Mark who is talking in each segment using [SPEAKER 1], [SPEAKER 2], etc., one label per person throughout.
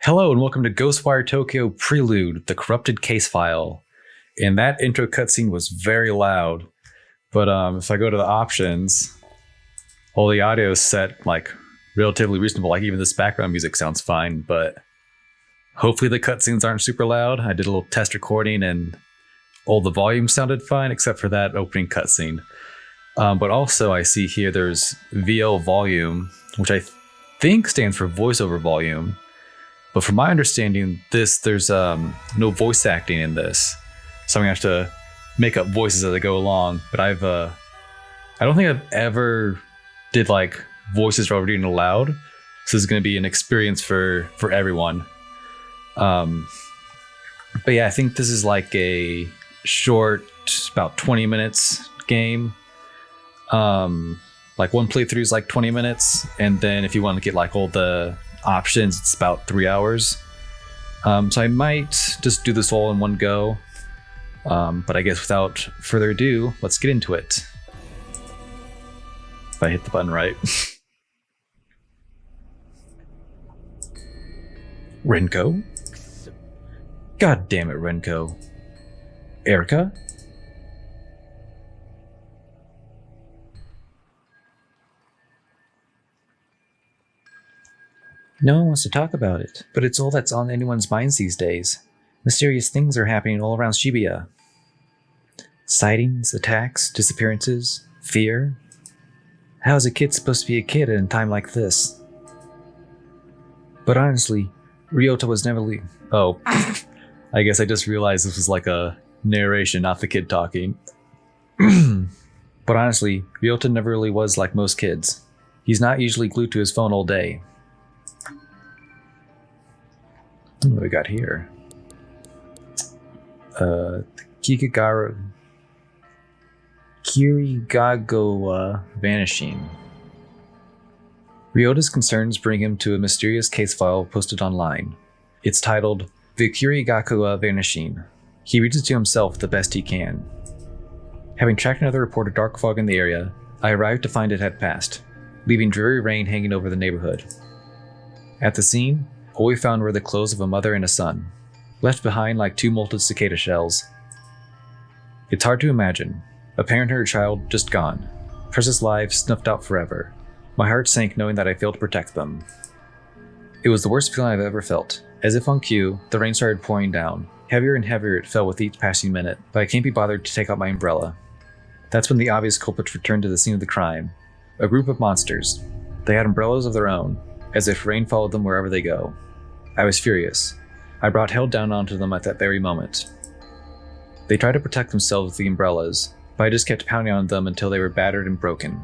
[SPEAKER 1] Hello and welcome to Ghostwire Tokyo Prelude, the corrupted Casefile. And that intro cutscene was very loud, but if I go to the options, all the audio is set like relatively reasonable. Like even this background music sounds fine, but hopefully the cutscenes aren't super loud. I did a little test recording and all the volume sounded fine except for that opening cutscene. But also I see here there's VO volume, which I think stands for voiceover volume. But from my understanding, there's no voice acting in this, so I'm gonna have to make up voices as I go along. But I don't think I've ever did like voices while reading aloud, so this is gonna be an experience for everyone. But yeah, I think this is like a short, about 20 minutes game. Like one playthrough is like 20 minutes, and then if you want to get like all the options, it's about 3 hours. So I might just do this all in one go. But I guess without further ado, let's get into it. If I hit the button right. Renko? God damn it, Renko. Erica? No one wants to talk about it, but it's all that's on anyone's minds these days. Mysterious things are happening all around Shibuya. Sightings, attacks, disappearances, fear. How is a kid supposed to be a kid at a time like this? But honestly, Ryota was never Oh, I guess I just realized this was like a narration, not the kid talking. But honestly, Ryota never really was like most kids. He's not usually glued to his phone all day. What do we got here? Kirigagawa vanishing. Ryota's concerns bring him to a mysterious case file posted online. It's titled, The Kirigagawa Vanishing. He reads it to himself the best he can. Having tracked another report of dark fog in the area, I arrived to find it had passed, leaving dreary rain hanging over the neighborhood. At the scene, all we found were the clothes of a mother and a son, left behind like two molted cicada shells. It's hard to imagine. A parent and her child just gone. Precious lives snuffed out forever. My heart sank knowing that I failed to protect them. It was the worst feeling I've ever felt. As if on cue, the rain started pouring down. Heavier and heavier it fell with each passing minute, but I can't be bothered to take out my umbrella. That's when the obvious culprits returned to the scene of the crime. A group of monsters. They had umbrellas of their own, as if rain followed them wherever they go. I was furious. I brought hell down onto them at that very moment. They tried to protect themselves with the umbrellas, but I just kept pounding on them until they were battered and broken.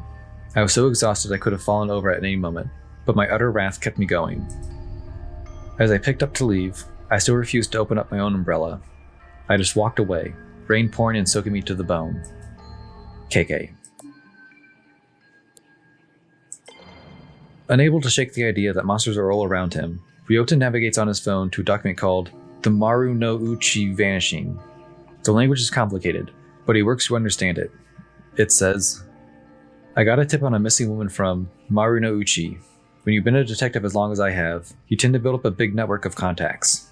[SPEAKER 1] I was so exhausted I could have fallen over at any moment, but my utter wrath kept me going. As I picked up to leave, I still refused to open up my own umbrella. I just walked away, rain pouring and soaking me to the bone. KK. Unable to shake the idea that monsters are all around him, Ryota navigates on his phone to a document called The Maru no Uchi Vanishing. The language is complicated, but he works to understand it. It says, I got a tip on a missing woman from Maru no Uchi. When you've been a detective as long as I have, you tend to build up a big network of contacts.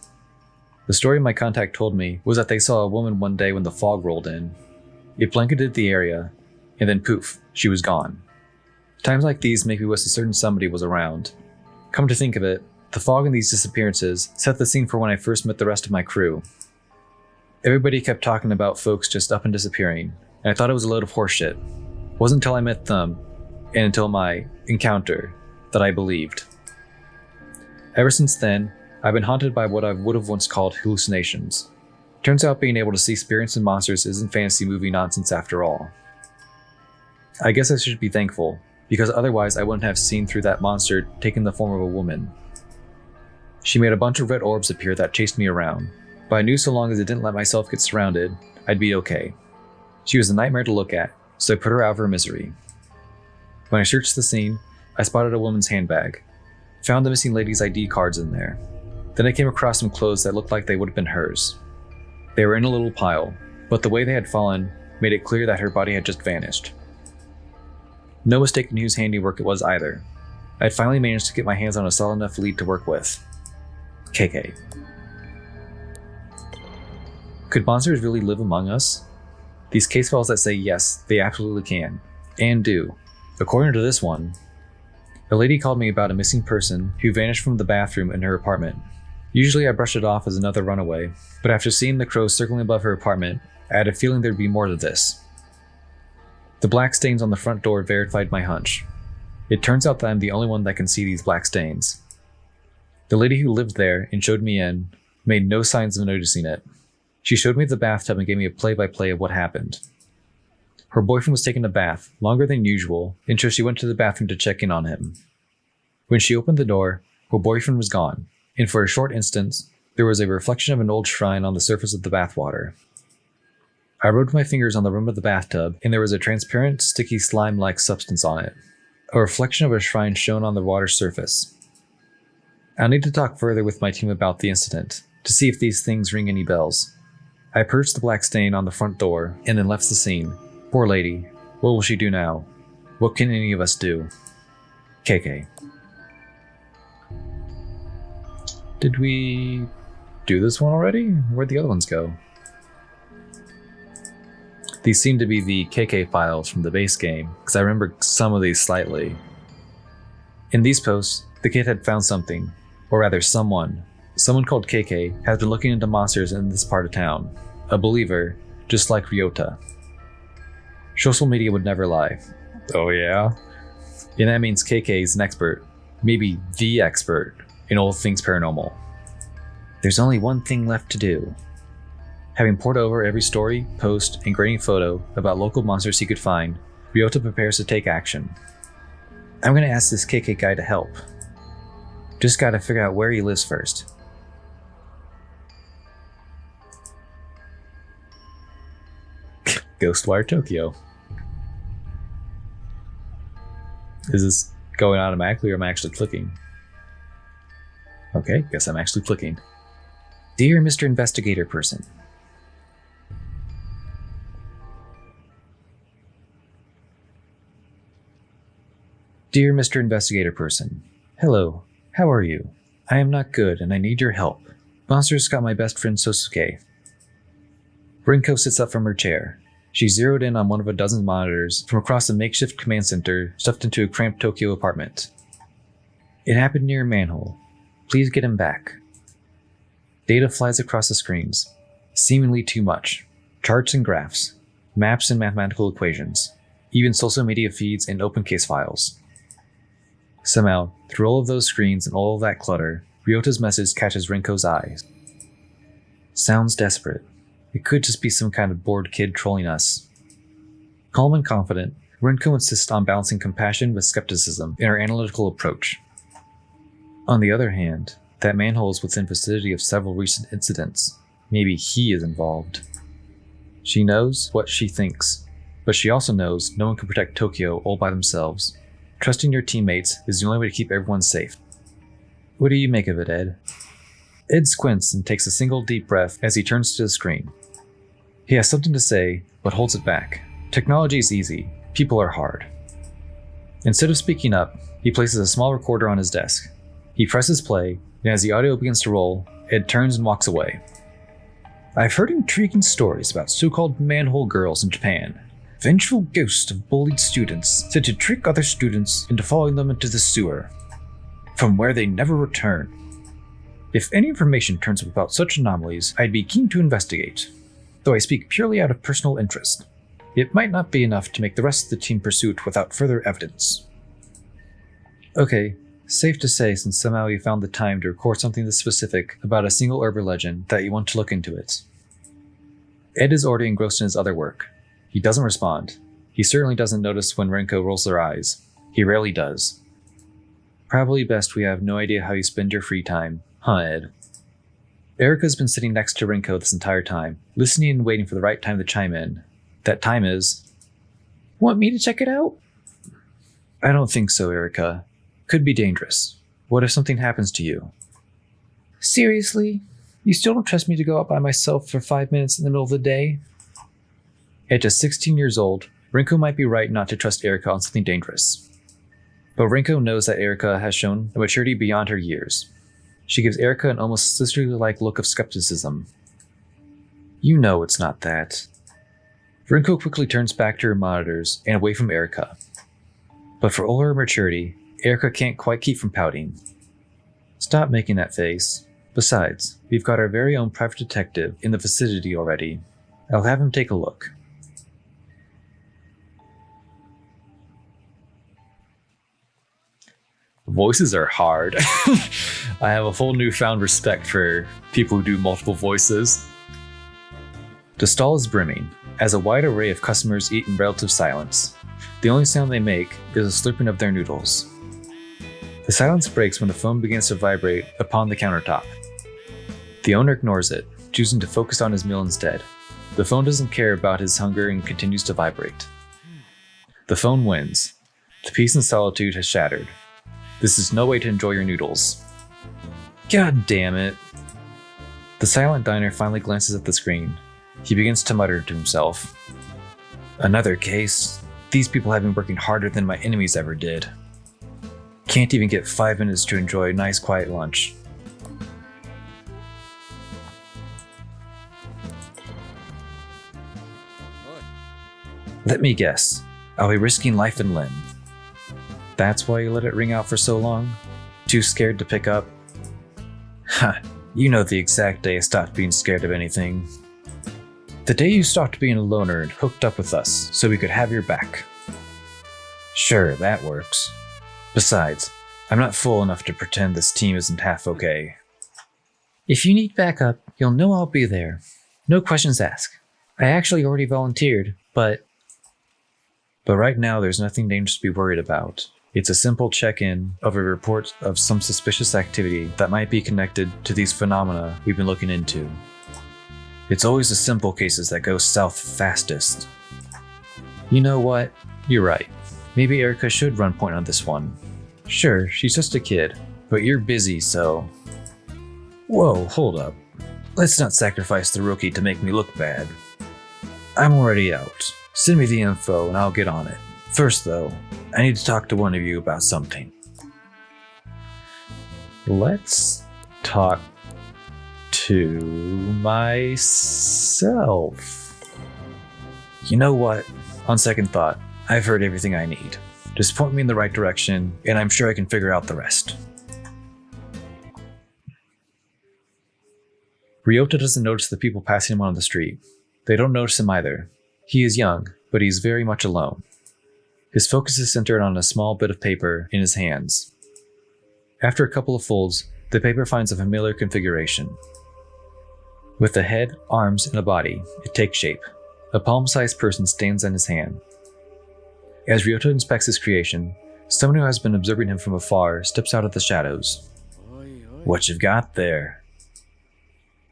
[SPEAKER 1] The story my contact told me was that they saw a woman one day when the fog rolled in. It blanketed the area, and then poof, she was gone. Times like these make me wish a certain somebody was around. Come to think of it, the fog and these disappearances set the scene for when I first met the rest of my crew. Everybody kept talking about folks just up and disappearing, and I thought it was a load of horseshit. It wasn't until I met them, and until my encounter, that I believed. Ever since then, I've been haunted by what I would have once called hallucinations. Turns out being able to see spirits and monsters isn't fantasy movie nonsense after all. I guess I should be thankful, because otherwise I wouldn't have seen through that monster taking the form of a woman. She made a bunch of red orbs appear that chased me around, but I knew so long as I didn't let myself get surrounded, I'd be okay. She was a nightmare to look at, so I put her out of her misery. When I searched the scene, I spotted a woman's handbag, found the missing lady's ID cards in there. Then I came across some clothes that looked like they would have been hers. They were in a little pile, but the way they had fallen made it clear that her body had just vanished. No mistaking whose handiwork it was either. I had finally managed to get my hands on a solid enough lead to work with. KK. Could monsters really live among us? These case files that say yes, they absolutely can. And do. According to this one, a lady called me about a missing person who vanished from the bathroom in her apartment. Usually I brush it off as another runaway, but after seeing the crows circling above her apartment, I had a feeling there'd be more to this. The black stains on the front door verified my hunch. It turns out that I'm the only one that can see these black stains. The lady who lived there and showed me in made no signs of noticing it. She showed me the bathtub and gave me a play-by-play of what happened. Her boyfriend was taking a bath, longer than usual, and so she went to the bathroom to check in on him. When she opened the door, her boyfriend was gone, and for a short instant, there was a reflection of an old shrine on the surface of the bathwater. I rubbed my fingers on the rim of the bathtub, and there was a transparent, sticky slime-like substance on it. A reflection of a shrine shone on the water's surface. I'll need to talk further with my team about the incident, to see if these things ring any bells. I purged the black stain on the front door, and then left the scene. Poor lady. What will she do now? What can any of us do? KK. Did we do this one already? Where'd the other ones go? These seem to be the KK files from the base game, because I remember some of these slightly. In these posts, the kid had found something, or rather someone. Someone called KK has been looking into monsters in this part of town. A believer, just like Ryota. Social media would never lie. Oh yeah? And that means KK is an expert, maybe the expert, in all things paranormal. There's only one thing left to do. Having pored over every story, post, and grainy photo about local monsters he could find, Ryota prepares to take action. I'm gonna ask this KK guy to help. Just gotta figure out where he lives first. Ghostwire Tokyo. Is this going automatically or am I actually clicking? Okay, guess I'm actually clicking. Dear Mr. Investigator Person. Dear Mr. Investigator Person. Hello, how are you? I am not good and I need your help. Monsters got my best friend Sosuke. Rinko sits up from her chair. She zeroed in on one of a dozen monitors from across the makeshift command center stuffed into a cramped Tokyo apartment. It happened near a manhole. Please get him back. Data flies across the screens. Seemingly too much. Charts and graphs. Maps and mathematical equations. Even social media feeds and open case files. Somehow, through all of those screens and all of that clutter, Ryota's message catches Rinko's eyes. Sounds desperate. It could just be some kind of bored kid trolling us. Calm and confident, Rinko insists on balancing compassion with skepticism in her analytical approach. On the other hand, that manhole is within vicinity of several recent incidents. Maybe he is involved. She knows what she thinks, but she also knows no one can protect Tokyo all by themselves. Trusting your teammates is the only way to keep everyone safe. What do you make of it, Ed? Ed squints and takes a single deep breath as he turns to the screen. He has something to say, but holds it back. Technology is easy. People are hard. Instead of speaking up, he places a small recorder on his desk. He presses play, and as the audio begins to roll, Ed turns and walks away. I've heard intriguing stories about so-called manhole girls in Japan. Vengeful ghosts of bullied students said to trick other students into following them into the sewer, from where they never return. If any information turns up about such anomalies, I'd be keen to investigate, though I speak purely out of personal interest. It might not be enough to make the rest of the team pursue it without further evidence. Okay, safe to say since somehow you found the time to record something this specific about a single urban legend that you want to look into it. Ed is already engrossed in his other work. He doesn't respond. He certainly doesn't notice when Rinko rolls their eyes. He rarely does. Probably best we have no idea how you spend your free time, huh, Ed? Erika's been sitting next to Rinko this entire time, listening and waiting for the right time to chime in. That time is... Want me to check it out? I don't think so, Erika. Could be dangerous. What if something happens to you? Seriously? You still don't trust me to go out by myself for 5 minutes in the middle of the day? At just 16 years old, Rinko might be right not to trust Erika on something dangerous. But Rinko knows that Erika has shown a maturity beyond her years. She gives Erica an almost sisterly-like look of skepticism. You know it's not that. Rinko quickly turns back to her monitors and away from Erica. But for all her maturity, Erica can't quite keep from pouting. Stop making that face. Besides, we've got our very own private detective in the vicinity already. I'll have him take a look. Voices are hard. I have a full newfound respect for people who do multiple voices. The stall is brimming, as a wide array of customers eat in relative silence. The only sound they make is the slurping of their noodles. The silence breaks when the phone begins to vibrate upon the countertop. The owner ignores it, choosing to focus on his meal instead. The phone doesn't care about his hunger and continues to vibrate. The phone wins. The peace and solitude has shattered. This is no way to enjoy your noodles. God damn it. The silent diner finally glances at the screen. He begins to mutter to himself. Another case. These people have been working harder than my enemies ever did. Can't even get 5 minutes to enjoy a nice quiet lunch. Let me guess. I'll be risking life and limb. That's why you let it ring out for so long? Too scared to pick up? Ha, you know the exact day I stopped being scared of anything. The day you stopped being a loner and hooked up with us so we could have your back. Sure, that works. Besides, I'm not fool enough to pretend this team isn't half okay. If you need backup, you'll know I'll be there. No questions asked. I actually already volunteered, but right now there's nothing dangerous to be worried about. It's a simple check-in of a report of some suspicious activity that might be connected to these phenomena we've been looking into. It's always the simple cases that go south fastest. You know what? You're right. Maybe Erica should run point on this one. Sure, she's just a kid, but you're busy, so... Whoa, hold up. Let's not sacrifice the rookie to make me look bad. I'm already out. Send me the info and I'll get on it. First though, I need to talk to one of you about something. Let's talk to myself. You know what? On second thought, I've heard everything I need. Just point me in the right direction and I'm sure I can figure out the rest. Ryota doesn't notice the people passing him on the street. They don't notice him either. He is young, but he is very much alone. His focus is centered on a small bit of paper in his hands. After a couple of folds, the paper finds a familiar configuration. With a head, arms, and a body, it takes shape. A palm-sized person stands in his hand. As Ryota inspects his creation, someone who has been observing him from afar steps out of the shadows. What you've got there?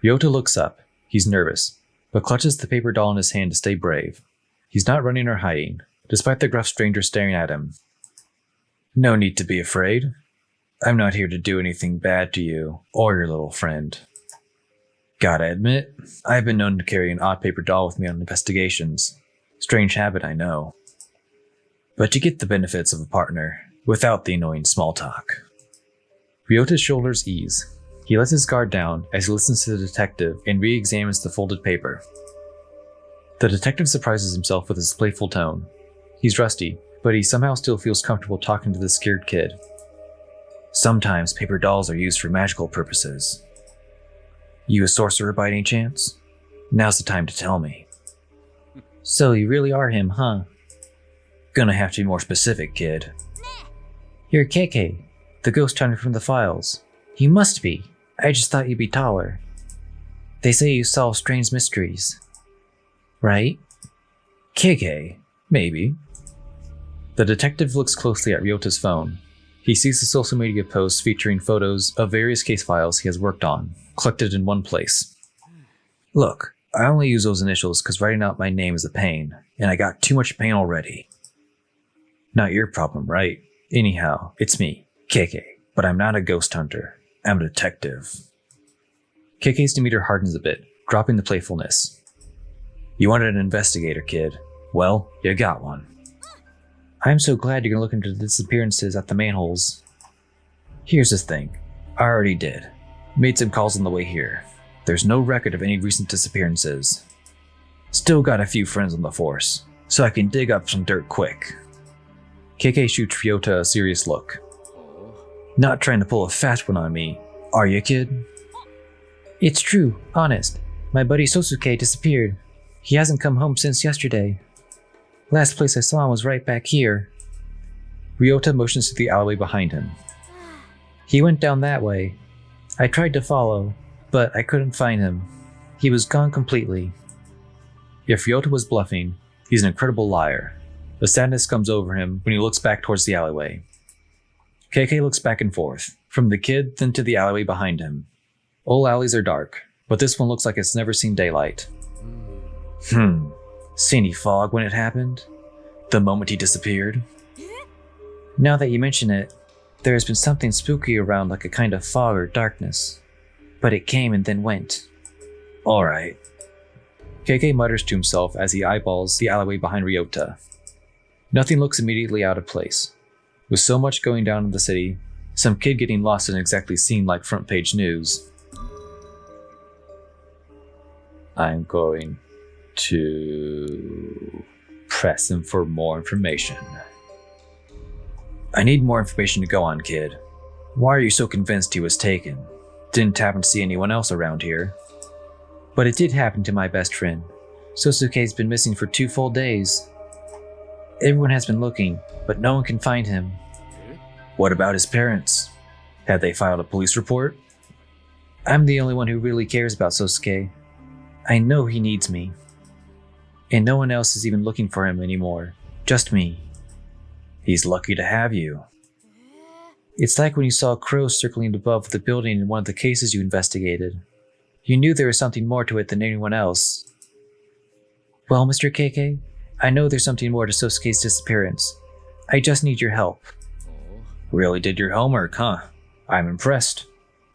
[SPEAKER 1] Ryota looks up. He's nervous, but clutches the paper doll in his hand to stay brave. He's not running or hiding, despite the gruff stranger staring at him. No need to be afraid. I'm not here to do anything bad to you or your little friend. Gotta admit, I've been known to carry an odd paper doll with me on investigations. Strange habit, I know. But you get the benefits of a partner, without the annoying small talk. Ryota's shoulders ease. He lets his guard down as he listens to the detective and re-examines the folded paper. The detective surprises himself with his playful tone. He's rusty, but he somehow still feels comfortable talking to the scared kid. Sometimes paper dolls are used for magical purposes. You a sorcerer by any chance? Now's the time to tell me. So you really are him, huh? Gonna have to be more specific, kid. You're KK, the ghost hunter from the files. You must be. I just thought you'd be taller. They say you solve strange mysteries. Right? KK? Maybe. The detective looks closely at Ryota's phone. He sees the social media posts featuring photos of various case files he has worked on, collected in one place. Look, I only use those initials because writing out my name is a pain, and I got too much pain already. Not your problem, right? Anyhow, it's me, KK, but I'm not a ghost hunter. I'm a detective. KK's demeanor hardens a bit, dropping the playfulness. You wanted an investigator, kid. Well, you got one. I'm so glad you're gonna look into the disappearances at the manholes. Here's the thing. I already did. Made some calls on the way here. There's no record of any recent disappearances. Still got a few friends on the force, so I can dig up some dirt quick. KK shoots Ryota a serious look. Not trying to pull a fast one on me, are you, kid?
[SPEAKER 2] It's true, honest. My buddy Sosuke disappeared. He hasn't come home since yesterday. Last place I saw him was right back here.
[SPEAKER 1] Ryota motions to the alleyway behind him.
[SPEAKER 2] He went down that way. I tried to follow, but I couldn't find him. He was gone completely.
[SPEAKER 1] If Ryota was bluffing, he's an incredible liar. A sadness comes over him when he looks back towards the alleyway. KK looks back and forth, from the kid then to the alleyway behind him. All alleys are dark, but this one looks like it's never seen daylight. See any fog when it happened? The moment he disappeared?
[SPEAKER 2] Now that you mention it, there has been something spooky around, like a kind of fog or darkness. But it came and then went.
[SPEAKER 1] Alright. KK mutters to himself as he eyeballs the alleyway behind Ryota. Nothing looks immediately out of place. With so much going down in the city, some kid getting lost doesn't exactly seem like front page news. I'm going to press him for more information. I need more information to go on, kid. Why are you so convinced he was taken? Didn't happen to see anyone else around here.
[SPEAKER 2] But it did happen to my best friend. Sosuke's been missing for 2 full days. Everyone has been looking, but no one can find him.
[SPEAKER 1] What about his parents? Have they filed a police report?
[SPEAKER 2] I'm the only one who really cares about Sosuke. I know he needs me. And no one else is even looking for him anymore. Just me.
[SPEAKER 1] He's lucky to have you.
[SPEAKER 2] It's like when you saw crows circling above the building in one of the cases you investigated. You knew there was something more to it than anyone else. Well, Mr. KK, I know there's something more to Sosuke's disappearance. I just need your help.
[SPEAKER 1] Really did your homework, huh? I'm impressed.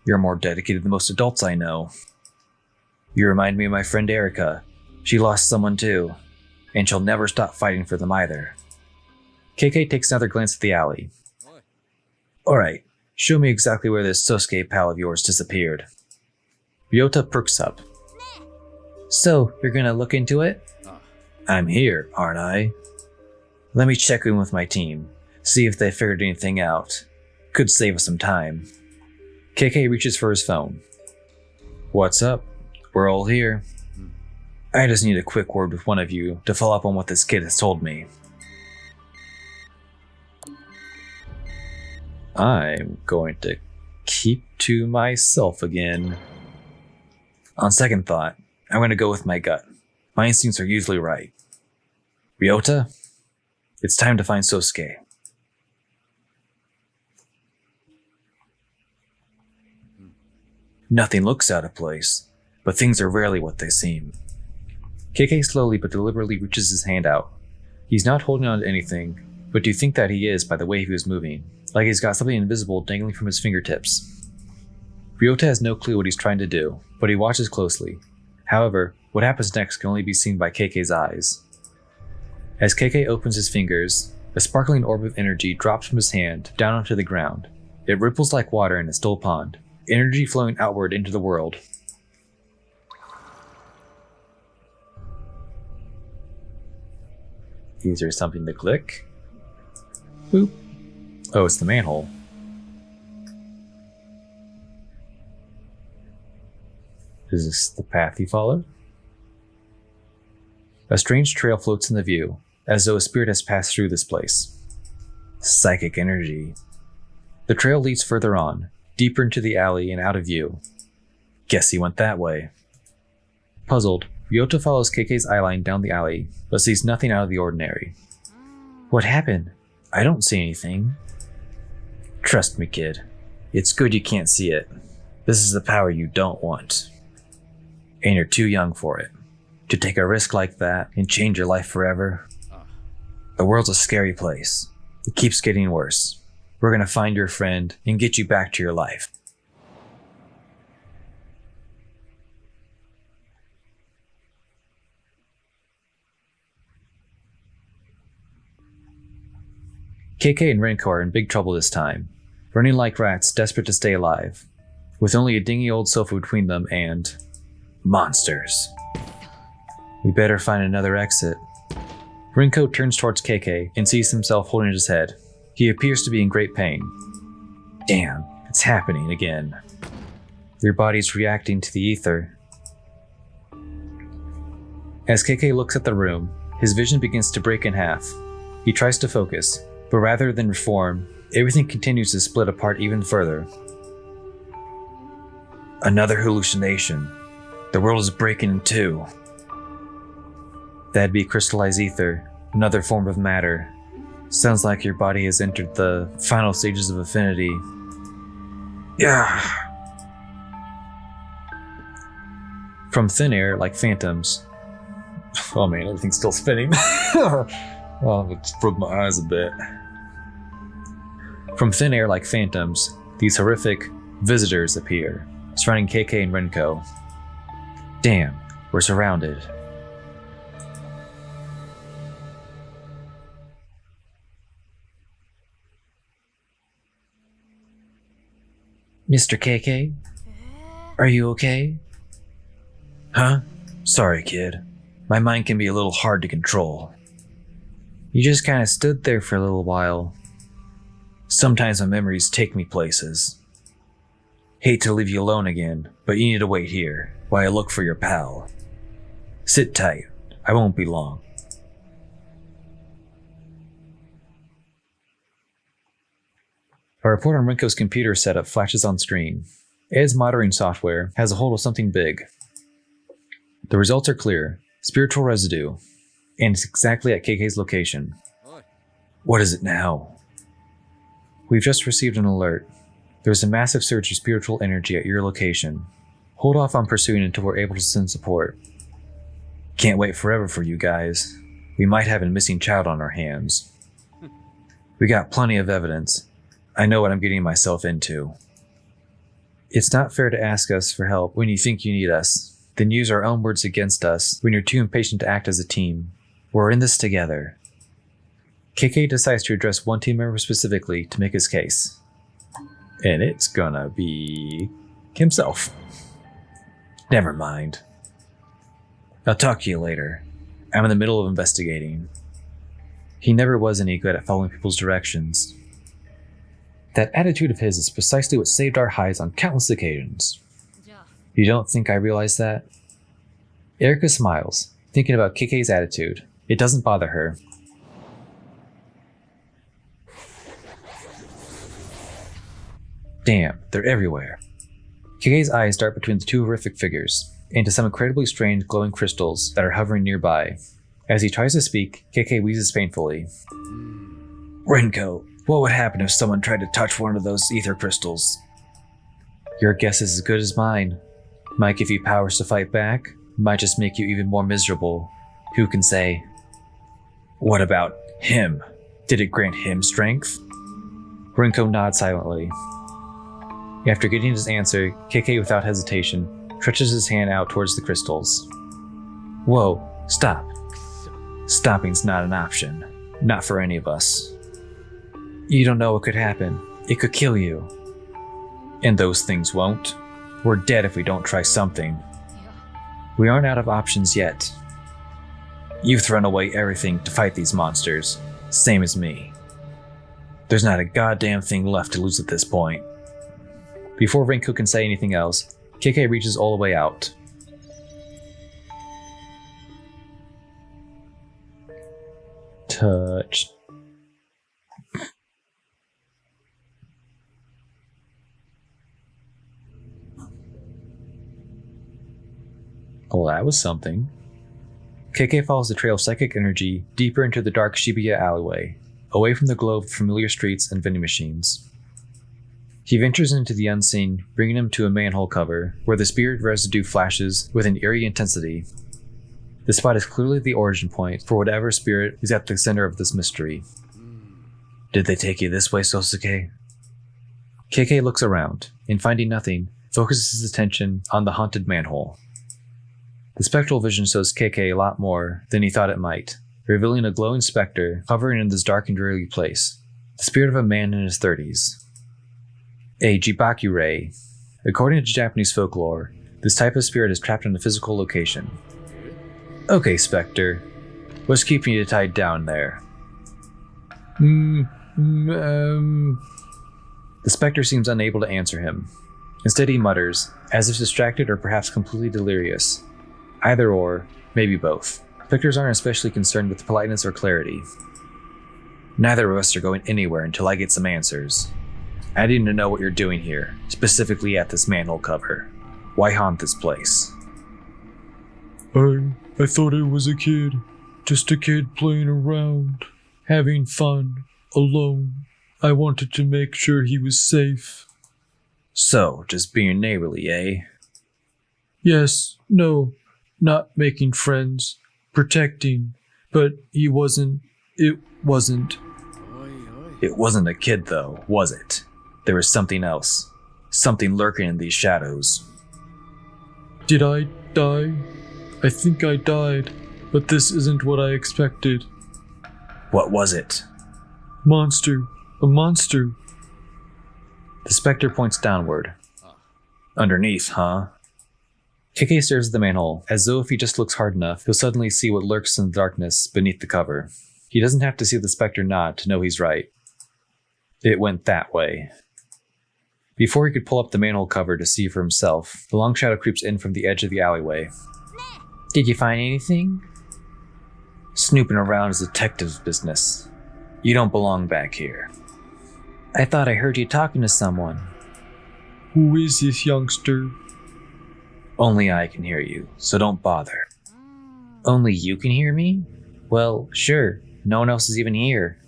[SPEAKER 1] You're more dedicated than most adults I know. You remind me of my friend Erica. She lost someone too, and she'll never stop fighting for them either. KK takes another glance at the alley. Alright, show me exactly where this Sosuke pal of yours disappeared. Ryota perks up.
[SPEAKER 2] So, you're gonna look into it?
[SPEAKER 1] I'm here, aren't I? Let me check in with my team, see if they figured anything out. Could save us some time. KK reaches for his phone. What's up? We're all here. I just need a quick word with one of you to follow up on what this kid has told me. I'm going to keep to myself again. On second thought, I'm going to go with my gut. My instincts are usually right. Ryota, it's time to find Sosuke. Nothing looks out of place, but things are rarely what they seem. KK slowly but deliberately reaches his hand out. He's not holding on to anything, but do you think that he is by the way he was moving, like he's got something invisible dangling from his fingertips. Ryota has no clue what he's trying to do, but he watches closely. However, what happens next can only be seen by KK's eyes. As KK opens his fingers, a sparkling orb of energy drops from his hand down onto the ground. It ripples like water in a still pond, energy flowing outward into the world. Is there something to click? Boop. Oh, it's the manhole. Is this the path you followed? A strange trail floats in the view, as though a spirit has passed through this place. Psychic energy. The trail leads further on, deeper into the alley and out of view. Guess he went that way. Puzzled, Ryota follows KK's eyeline down the alley, but sees nothing out of the ordinary. What happened? I don't see anything. Trust me, kid. It's good you can't see it. This is the power you don't want. And you're too young for it. To take a risk like that and change your life forever. The world's a scary place. It keeps getting worse. We're gonna find your friend and get you back to your life. KK and Renko are in big trouble this time, running like rats, desperate to stay alive. with only a dingy old sofa between them and monsters. We better find another exit. Rinko turns towards KK and sees himself holding his head. He appears to be in great pain. Damn, it's happening again. Your body's reacting to the ether. As KK looks at the room, his vision begins to break in half. He tries to focus, but rather than reform, everything continues to split apart even further. Another hallucination. The world is breaking in two. That'd be crystallized ether, another form of matter. Sounds like your body has entered the final stages of affinity. Yeah. From thin air, like phantoms. Oh man, everything's still spinning. Oh, it just broke my eyes a bit. From thin air, like phantoms, these horrific visitors appear, surrounding KK and Rinko. Damn, we're surrounded.
[SPEAKER 2] Mr. KK? Are you okay?
[SPEAKER 1] Huh? Sorry, kid. My mind can be a little hard to control.
[SPEAKER 2] You just kind of stood there for a little while.
[SPEAKER 1] Sometimes my memories take me places. Hate to leave you alone again, but you need to wait here while I look for your pal. Sit tight. I won't be long. A report on Rinko's computer setup flashes on screen. Ed's monitoring software has a hold of something big. The results are clear. Spiritual residue. And it's exactly at KK's location. What is it now? We've just received an alert. There's a massive surge of spiritual energy at your location. Hold off on pursuing until we're able to send support. Can't wait forever for you guys. We might have a missing child on our hands. We got plenty of evidence. I know what I'm getting myself into. It's not fair to ask us for help when you think you need us, then use our own words against us when you're too impatient to act as a team. We're in this together. KK decides to address one team member specifically to make his case. And it's gonna be himself. Never mind. I'll talk to you later. I'm in the middle of investigating. He never was any good at following people's directions. That attitude of his is precisely what saved our hides on countless occasions. You don't think I realize that? Erica smiles, thinking about KK's attitude. It doesn't bother her. Damn, they're everywhere. KK's eyes dart between the two horrific figures, into some incredibly strange glowing crystals that are hovering nearby. As he tries to speak, KK wheezes painfully. Rinko, what would happen if someone tried to touch one of those ether crystals? Your guess is as good as mine. Might give you powers to fight back, might just make you even more miserable. Who can say? What about him? Did it grant him strength? Rinko nods silently. After getting his answer, KK without hesitation stretches his hand out towards the crystals. Whoa, stop. Stopping's not an option. Not for any of us. You don't know what could happen. It could kill you. And those things won't. We're dead if we don't try something. We aren't out of options yet. You've thrown away everything to fight these monsters, same as me. There's not a goddamn thing left to lose at this point. Before Rinko can say anything else, KK reaches all the way out. Touch. Well, that was something. KK follows the trail of psychic energy deeper into the dark Shibuya alleyway, away from the glow of familiar streets and vending machines. He ventures into the unseen, bringing him to a manhole cover, where the spirit residue flashes with an eerie intensity. The spot is clearly the origin point for whatever spirit is at the center of this mystery. Did they take you this way, Sosuke? KK looks around, and finding nothing, focuses his attention on the haunted manhole. The spectral vision shows KK a lot more than he thought it might, revealing a glowing specter hovering in this dark and dreary place, the spirit of a man in his 30s. A Jibaku ray, According to Japanese folklore, this type of spirit is trapped in a physical location. Okay, Spectre. What's keeping you tied down there? The Spectre seems unable to answer him. Instead he mutters, as if distracted or perhaps completely delirious. Either or, maybe both. Spectres aren't especially concerned with politeness or clarity. Neither of us are going anywhere until I get some answers. I need to know what you're doing here, specifically at this manhole cover. Why haunt this place?
[SPEAKER 3] I thought I was a kid. Just a kid playing around, having fun, alone. I wanted to make sure he was safe.
[SPEAKER 1] So, just being neighborly, eh?
[SPEAKER 3] Yes, no, not making friends, protecting, but it wasn't.
[SPEAKER 1] It wasn't a kid though, was it? There was something else. Something lurking in these shadows.
[SPEAKER 3] Did I die? I think I died, but this isn't what I expected.
[SPEAKER 1] What was it?
[SPEAKER 3] Monster. A monster.
[SPEAKER 1] The Spectre points downward. Underneath, huh? KK stares at the manhole, as though if he just looks hard enough, he'll suddenly see what lurks in the darkness beneath the cover. He doesn't have to see the Spectre nod to know he's right. It went that way. Before he could pull up the manhole cover to see for himself, the long shadow creeps in from the edge of the alleyway.
[SPEAKER 2] Did you find anything?
[SPEAKER 1] Snooping around is a detective's business. You don't belong back here.
[SPEAKER 2] I thought I heard you talking to someone.
[SPEAKER 3] Who is this youngster?
[SPEAKER 1] Only I can hear you, so don't bother.
[SPEAKER 2] Only you can hear me? Well, sure. No one else is even here.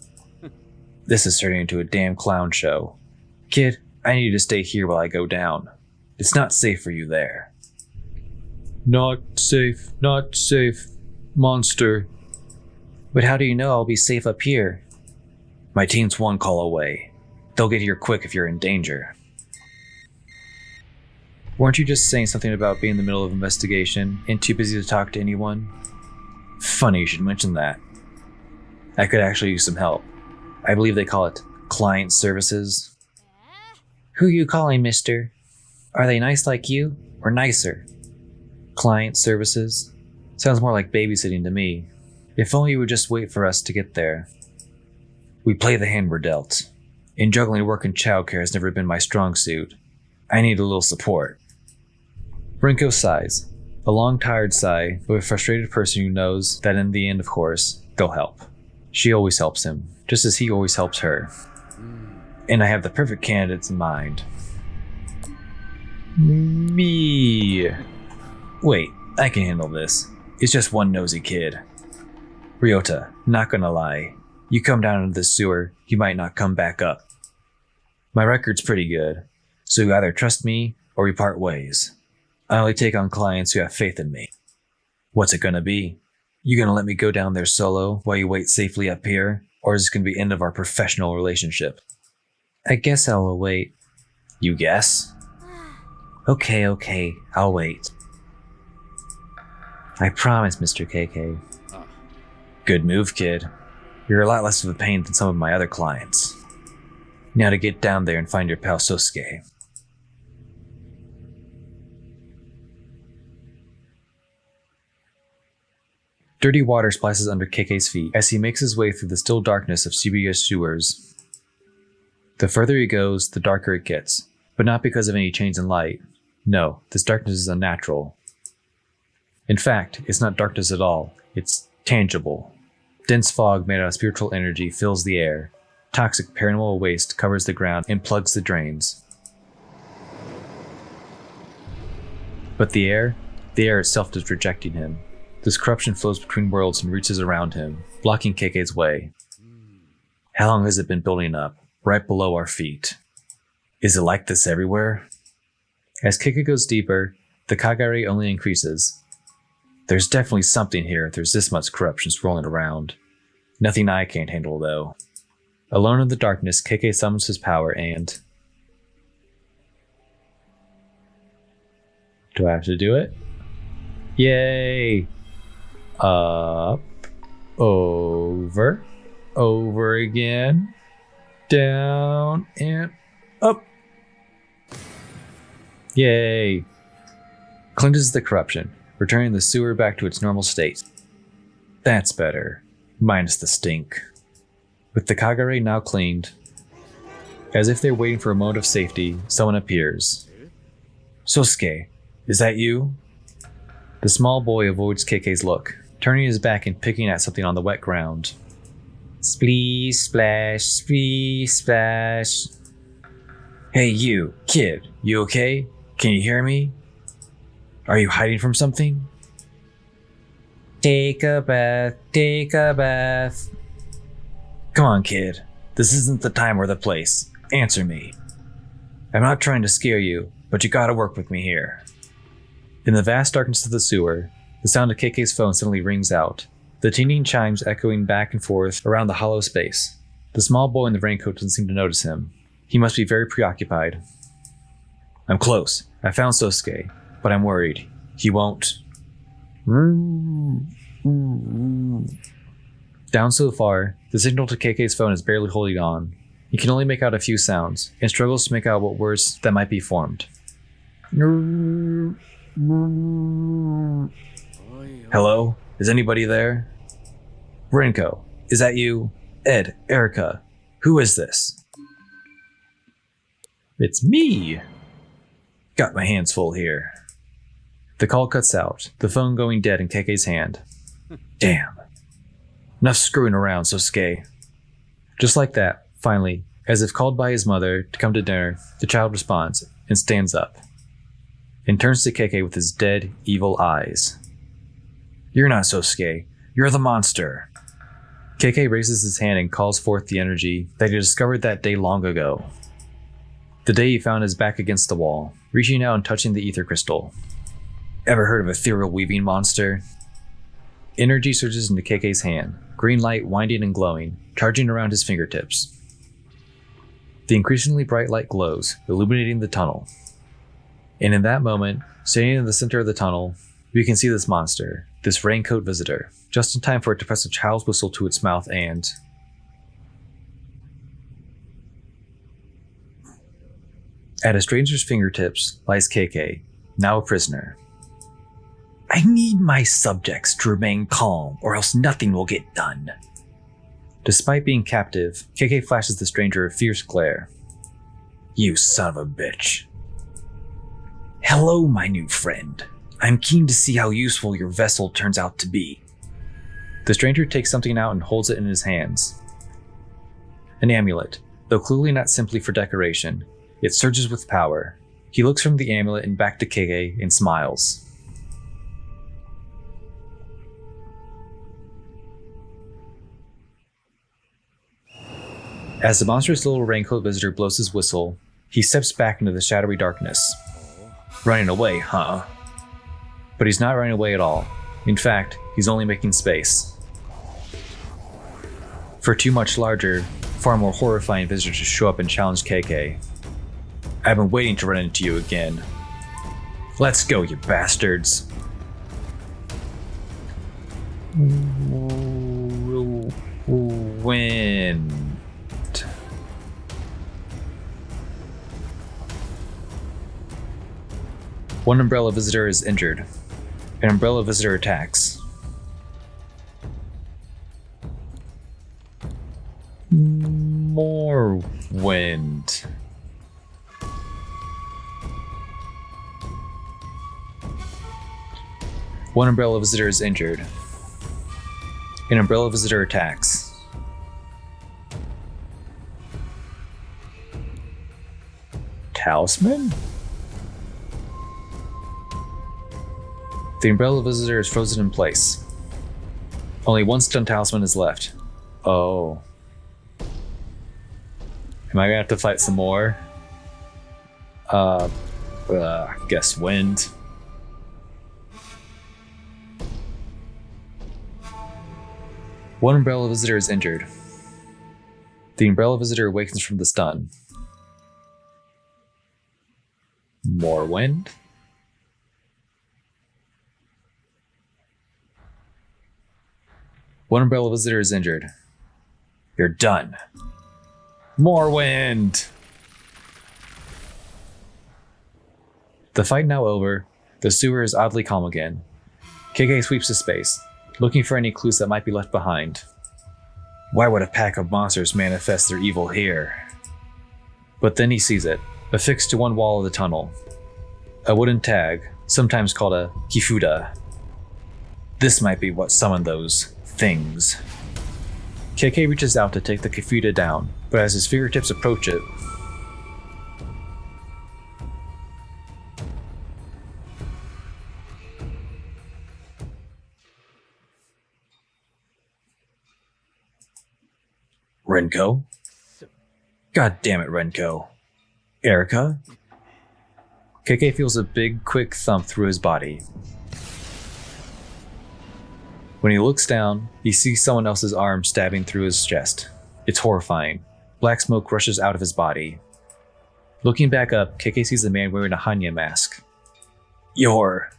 [SPEAKER 1] This is turning into a damn clown show. Kid, I need you to stay here while I go down. It's not safe for you there.
[SPEAKER 3] Not safe, not safe. Monster.
[SPEAKER 2] But how do you know I'll be safe up here?
[SPEAKER 1] My team's one call away. They'll get here quick if you're in danger. Weren't you just saying something about being in the middle of an investigation and too busy to talk to anyone? Funny you should mention that. I could actually use some help. I believe they call it client services.
[SPEAKER 2] Who you calling, mister? Are they nice like you, or nicer?
[SPEAKER 1] Client services? Sounds more like babysitting to me. If only you would just wait for us to get there. We play the hand we're dealt. And juggling work and childcare has never been my strong suit. I need a little support. Brinko sighs. A long, tired sigh of a frustrated person who knows that in the end, of course, they'll help. She always helps him, just as he always helps her. And I have the perfect candidates in mind. Me. Wait, I can handle this. It's just one nosy kid. Ryota, not gonna lie. You come down into the sewer, you might not come back up. My record's pretty good, so you either trust me or we part ways. I only take on clients who have faith in me. What's it gonna be? You gonna let me go down there solo while you wait safely up here, or is this gonna be end of our professional relationship?
[SPEAKER 2] I guess I'll wait.
[SPEAKER 1] You guess?
[SPEAKER 2] Okay, I'll wait. I promise, Mr. KK.
[SPEAKER 1] Good move, kid. You're a lot less of a pain than some of my other clients. Now to get down there and find your pal Sosuke. Dirty water splashes under KK's feet as he makes his way through the still darkness of Shibuya's sewers. The further he goes, the darker it gets, but not because of any change in light. No, this darkness is unnatural. In fact, it's not darkness at all, it's tangible. Dense fog made out of spiritual energy fills the air. Toxic paranormal waste covers the ground and plugs the drains. But the air itself is rejecting him. This corruption flows between worlds and reaches around him, blocking KK's way. How long has it been building up, right below our feet? Is it like this everywhere? As KK goes deeper, the Kagare only increases. There's definitely something here if there's this much corruption swirling around. Nothing I can't handle, though. Alone in the darkness, KK summons his power and... Do I have to do it? Yay! Up, over, over again, down, and up. Yay! Cleanses the corruption, returning the sewer back to its normal state. That's better. Minus the stink. With the Kagare now cleaned, as if they're waiting for a moment of safety, someone appears. Sosuke, is that you? The small boy avoids Keike's look, turning his back and picking at something on the wet ground. Splee, splash, splee, splash. Hey you, kid, you okay? Can you hear me? Are you hiding from something? Take a bath, take a bath. Come on, kid. This isn't the time or the place. Answer me. I'm not trying to scare you, but you gotta work with me here. In the vast darkness of the sewer, the sound of Keike's phone suddenly rings out, the tingling chimes echoing back and forth around the hollow space. The small boy in the raincoat doesn't seem to notice him. He must be very preoccupied. I'm close. I found Sosuke, but I'm worried. He won't. Down so far, the signal to Keike's phone is barely holding on. He can only make out a few sounds, and struggles to make out what words that might be formed. Hello? Is anybody there? Renko, is that you? Ed, Erica, who is this? It's me! Got my hands full here. The call cuts out, the phone going dead in Keike's hand. Damn. Enough screwing around, Sosuke. Just like that, finally, as if called by his mother to come to dinner, the child responds and stands up and turns to Keike with his dead, evil eyes. You're not Sosuke. You're the monster. Keike raises his hand and calls forth the energy that he discovered that day long ago. The day he found his back against the wall, reaching out and touching the ether crystal. Ever heard of ethereal weaving monster? Energy surges into Keike's hand, green light winding and glowing, charging around his fingertips. The increasingly bright light glows, illuminating the tunnel. And in that moment, standing in the center of the tunnel, we can see this monster, this raincoat visitor, just in time for it to press a child's whistle to its mouth and... At a stranger's fingertips lies Keike, now a prisoner. I need my subjects to remain calm, or else nothing will get done. Despite being captive, Keike flashes the stranger a fierce glare. You son of a bitch. Hello, my new friend. I'm keen to see how useful your vessel turns out to be. The stranger takes something out and holds it in his hands. An amulet, though clearly not simply for decoration. It surges with power. He looks from the amulet and back to Keike and smiles. As the monstrous little raincoat visitor blows his whistle, he steps back into the shadowy darkness. Running away, huh? But he's not running away at all. In fact, he's only making space for two much larger, far more horrifying visitors to show up and challenge Keike. I've been waiting to run into you again. Let's go, you bastards. Wind. One umbrella visitor is injured. An umbrella visitor attacks. More wind. One umbrella visitor is injured. An umbrella visitor attacks. Talisman? The umbrella visitor is frozen in place. Only one stun talisman is left. Oh. Am I gonna have to fight some more? Guess wind. One umbrella visitor is injured. The umbrella visitor awakens from the stun. More wind? One umbrella visitor is injured. You're done. More wind! The fight now over, the sewer is oddly calm again. KK sweeps the space, looking for any clues that might be left behind. Why would a pack of monsters manifest their evil here? But then he sees it, affixed to one wall of the tunnel. A wooden tag, sometimes called a kifuda. This might be what summoned those things. KK reaches out to take the kifuda down, but as his fingertips approach it, Renko? God damn it, Renko. Erica? KK feels a big, quick thump through his body. When he looks down, he sees someone else's arm stabbing through his chest. It's horrifying. Black smoke rushes out of his body. Looking back up, KK sees a man wearing a Hanya mask. You're...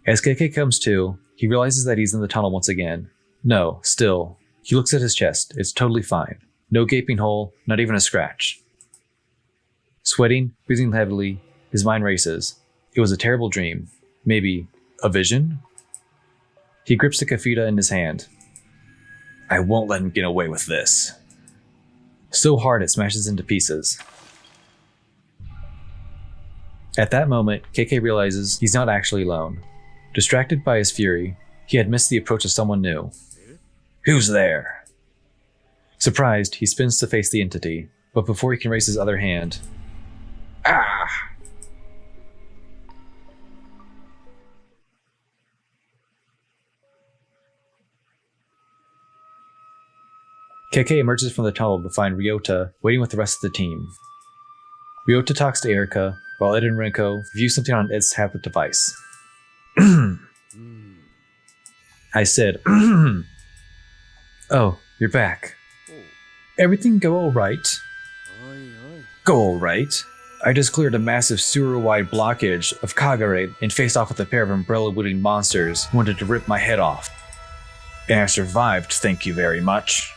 [SPEAKER 1] As KK comes to, he realizes that he's in the tunnel once again. No, still. He looks at his chest. It's totally fine. No gaping hole, not even a scratch. Sweating, breathing heavily, his mind races. It was a terrible dream. Maybe a vision? He grips the kafita in his hand. I won't let him get away with this. So hard it smashes into pieces. At that moment, KK realizes he's not actually alone. Distracted by his fury, he had missed the approach of someone new. Who's there? Surprised, he spins to face the entity, but before he can raise his other hand... Ah! KK emerges from the tunnel to find Ryota waiting with the rest of the team. Ryota talks to Erica, while Ed and Renko view something on Ed's tablet device. I said, Oh, you're back. Everything go alright? Go alright? I just cleared a massive sewer-wide blockage of Kagare and faced off with a pair of umbrella-wielding monsters who wanted to rip my head off. And I survived, thank you very much.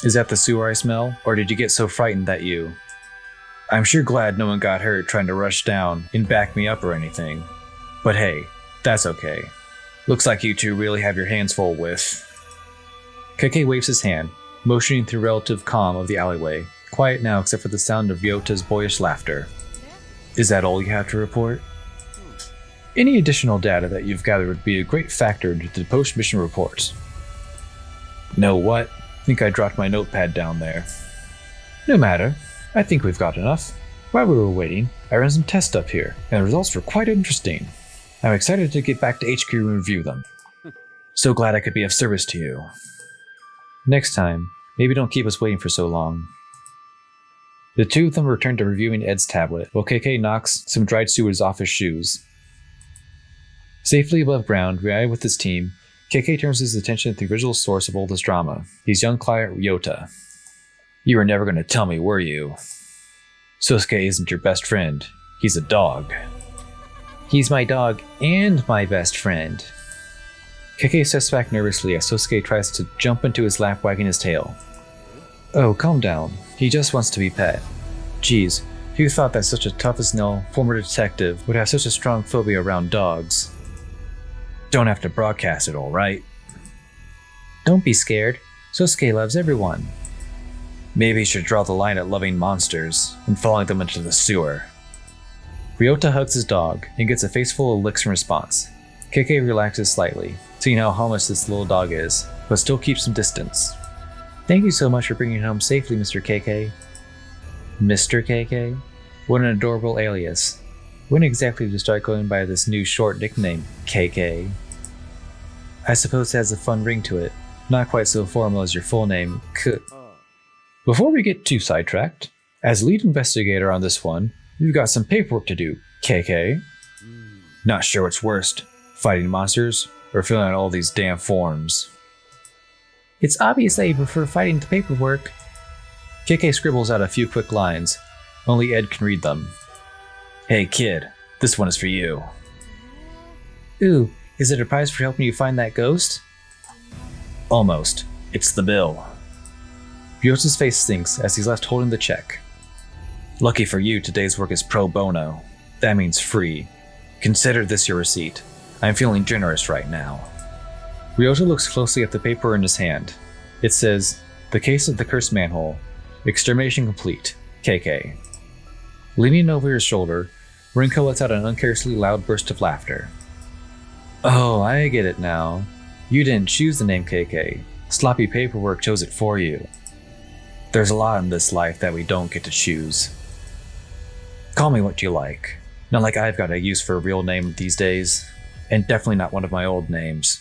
[SPEAKER 1] Is that the sewer I smell, or did you get so frightened that you... I'm sure glad no one got hurt trying to rush down and back me up or anything. But hey, that's okay. Looks like you two really have your hands full with... KK waves his hand, motioning through relative calm of the alleyway, quiet now except for the sound of Ryota's boyish laughter. Is that all you have to report? Any additional data that you've gathered would be a great factor into the post-mission reports. Know what? I think I dropped my notepad down there. No matter. I think we've got enough. While we were waiting, I ran some tests up here, and the results were quite interesting. I'm excited to get back to HQ and review them. So glad I could be of service to you. Next time, maybe don't keep us waiting for so long. The two of them return to reviewing Ed's tablet, while KK knocks some dried sewers off his shoes. Safely above ground, reunited with his team, KK turns his attention to the original source of all this drama, his young client Ryota. You were never going to tell me, were you? Sosuke isn't your best friend. He's a dog. He's my dog and my best friend. KK steps back nervously as Sosuke tries to jump into his lap, wagging his tail. Oh, calm down. He just wants to be pet. Geez, who thought that such a tough-as-nail former detective would have such a strong phobia around dogs? Don't have to broadcast it, alright? Don't be scared. Sosuke loves everyone. Maybe he should draw the line at loving monsters and following them into the sewer. Ryota hugs his dog and gets a face full of licks in response. KK relaxes slightly, seeing how harmless this little dog is, but still keeps some distance. Thank you so much for bringing it home safely, Mr. KK. Mr. KK? What an adorable alias. When exactly did you start going by this new short nickname, KK? I suppose it has a fun ring to it, not quite so formal as your full name, Before we get too sidetracked, as lead investigator on this one, you've got some paperwork to do, KK. Not sure what's worst, fighting monsters or filling out all these damn forms. It's obvious that you prefer fighting the paperwork. KK scribbles out a few quick lines. Only Ed can read them. Hey kid, this one is for you. Ooh, is it a prize for helping you find that ghost? Almost. It's the bill. Ryota's face sinks as he's left holding the check. Lucky for you, today's work is pro bono. That means free. Consider this your receipt. I'm feeling generous right now. Ryota looks closely at the paper in his hand. It says, The Case of the Cursed Manhole. Extermination complete. KK. Leaning over his shoulder, Rinko lets out an uncharacteristically loud burst of laughter. Oh, I get it now. You didn't choose the name KK. Sloppy paperwork chose it for you. There's a lot in this life that we don't get to choose. Call me what you like. Not like I've got a use for a real name these days, and definitely not one of my old names.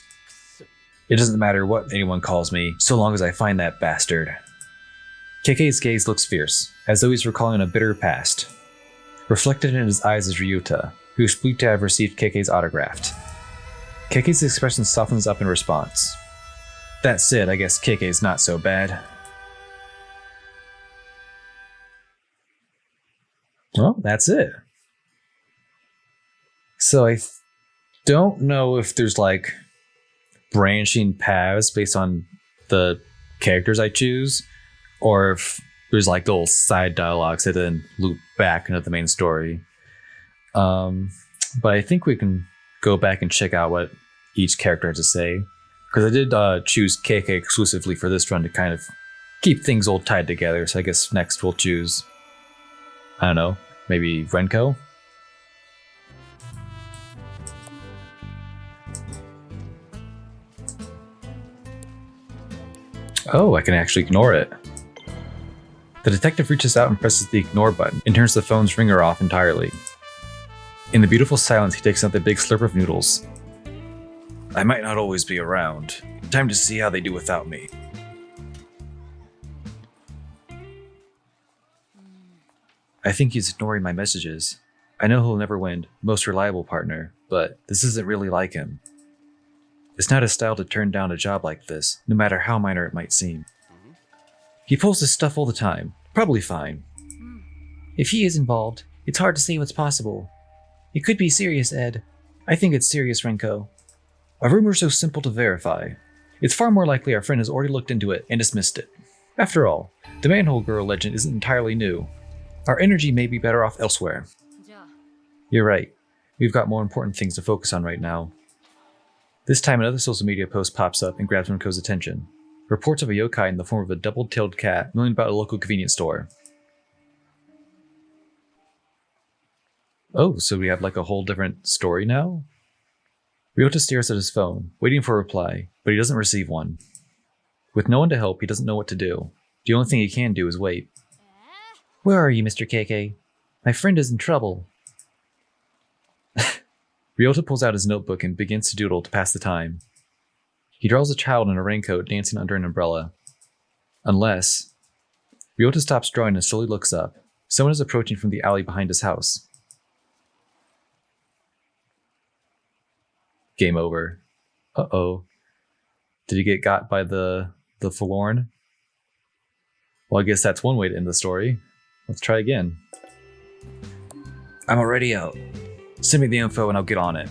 [SPEAKER 1] It doesn't matter what anyone calls me, so long as I find that bastard. KK's gaze looks fierce, as though he's recalling a bitter past. Reflected in his eyes is Ryuta, who's pleased to have received KK's autograph. KK's expression softens up in response. That said, I guess KK's not so bad. Well, that's it. So I don't know if there's like branching paths based on the characters I choose, or if there's like little side dialogues that then loop back into the main story. But I think we can go back and check out what each character has to say, because I did choose KK exclusively for this run to kind of keep things all tied together. So I guess next we'll choose, I don't know, maybe Renko? Oh, I can actually ignore it. The detective reaches out and presses the ignore button and turns the phone's ringer off entirely. In the beautiful silence, he takes out the big slurp of noodles. I might not always be around. Time to see how they do without me. I think he's ignoring my messages. I know he'll never win most reliable partner, but this isn't really like him. It's not his style to turn down a job like this, no matter how minor it might seem. He pulls this stuff all the time, probably fine.
[SPEAKER 2] If he is involved, it's hard to say what's possible. It could be serious, Ed.
[SPEAKER 1] I think it's serious, Renko. A rumor so simple to verify. It's far more likely our friend has already looked into it and dismissed it. After all, the manhole girl legend isn't entirely new. Our energy may be better off elsewhere. You're right. We've got more important things to focus on right now. This time another social media post pops up and grabs Renko's attention. Reports of a yokai in the form of a double-tailed cat milling about a local convenience store. Oh, so we have like a whole different story now? Ryota stares at his phone, waiting for a reply, but he doesn't receive one. With no one to help, he doesn't know what to do. The only thing he can do is wait.
[SPEAKER 2] Where are you, Mr. KK? My friend is in trouble.
[SPEAKER 1] Ryota pulls out his notebook and begins to doodle to pass the time. He draws a child in a raincoat dancing under an umbrella. Unless... Ryota stops drawing and slowly looks up. Someone is approaching from the alley behind his house. Game over. Uh-oh. Did he get got by the forlorn? Well, I guess that's one way to end the story. Let's try again. I'm already out. Send me the info and I'll get on it.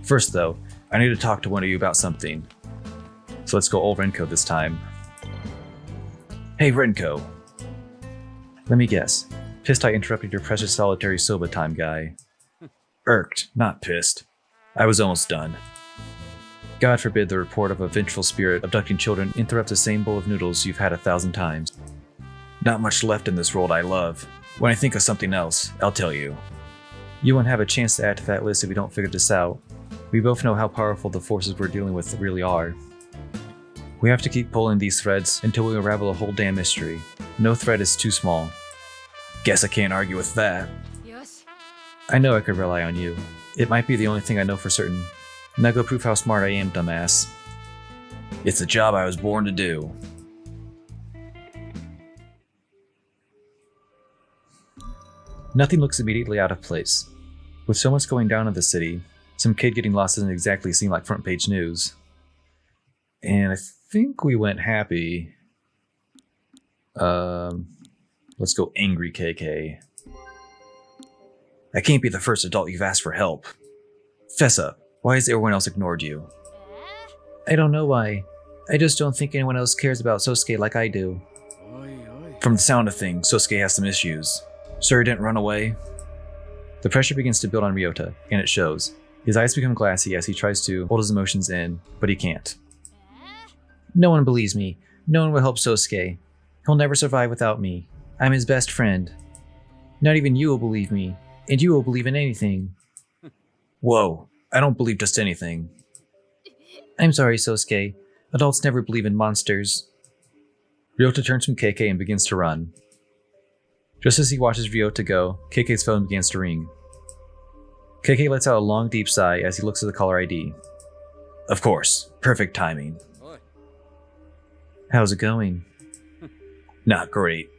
[SPEAKER 1] First though, I need to talk to one of you about something. So let's go old Renko this time. Hey Renko. Let me guess. Pissed I interrupted your precious solitary soba time, guy. Irked, not pissed. I was almost done. God forbid the report of a vengeful spirit abducting children interrupts the same bowl of noodles you've had 1,000 times. Not much left in this world I love. When I think of something else, I'll tell you. You won't have a chance to add to that list if we don't figure this out. We both know how powerful the forces we're dealing with really are. We have to keep pulling these threads until we unravel a whole damn mystery. No thread is too small. Guess I can't argue with that. I know I could rely on you. It might be the only thing I know for certain. Now go prove how smart I am, dumbass. It's a job I was born to do. Nothing looks immediately out of place. With so much going down in the city, some kid getting lost doesn't exactly seem like front page news. And I think we went happy. Let's go angry KK. I can't be the first adult you've asked for help. Fess up. Why has everyone else ignored you?
[SPEAKER 2] I don't know why. I just don't think anyone else cares about Sosuke like I do.
[SPEAKER 1] From the sound of things, Sosuke has some issues. Sure he didn't run away? The pressure begins to build on Ryota, and it shows. His eyes become glassy as he tries to hold his emotions in, but he can't.
[SPEAKER 2] No one believes me. No one will help Sosuke. He'll never survive without me. I'm his best friend. Not even you will believe me, and you will believe in anything.
[SPEAKER 1] Whoa, I don't believe just anything.
[SPEAKER 2] I'm sorry, Sosuke. Adults never believe in monsters.
[SPEAKER 1] Ryota turns from KK and begins to run. Just as he watches Ryota go, KK's phone begins to ring. KK lets out a long, deep sigh as he looks at the caller ID. Of course, perfect timing.
[SPEAKER 2] How's it going?
[SPEAKER 1] Not great.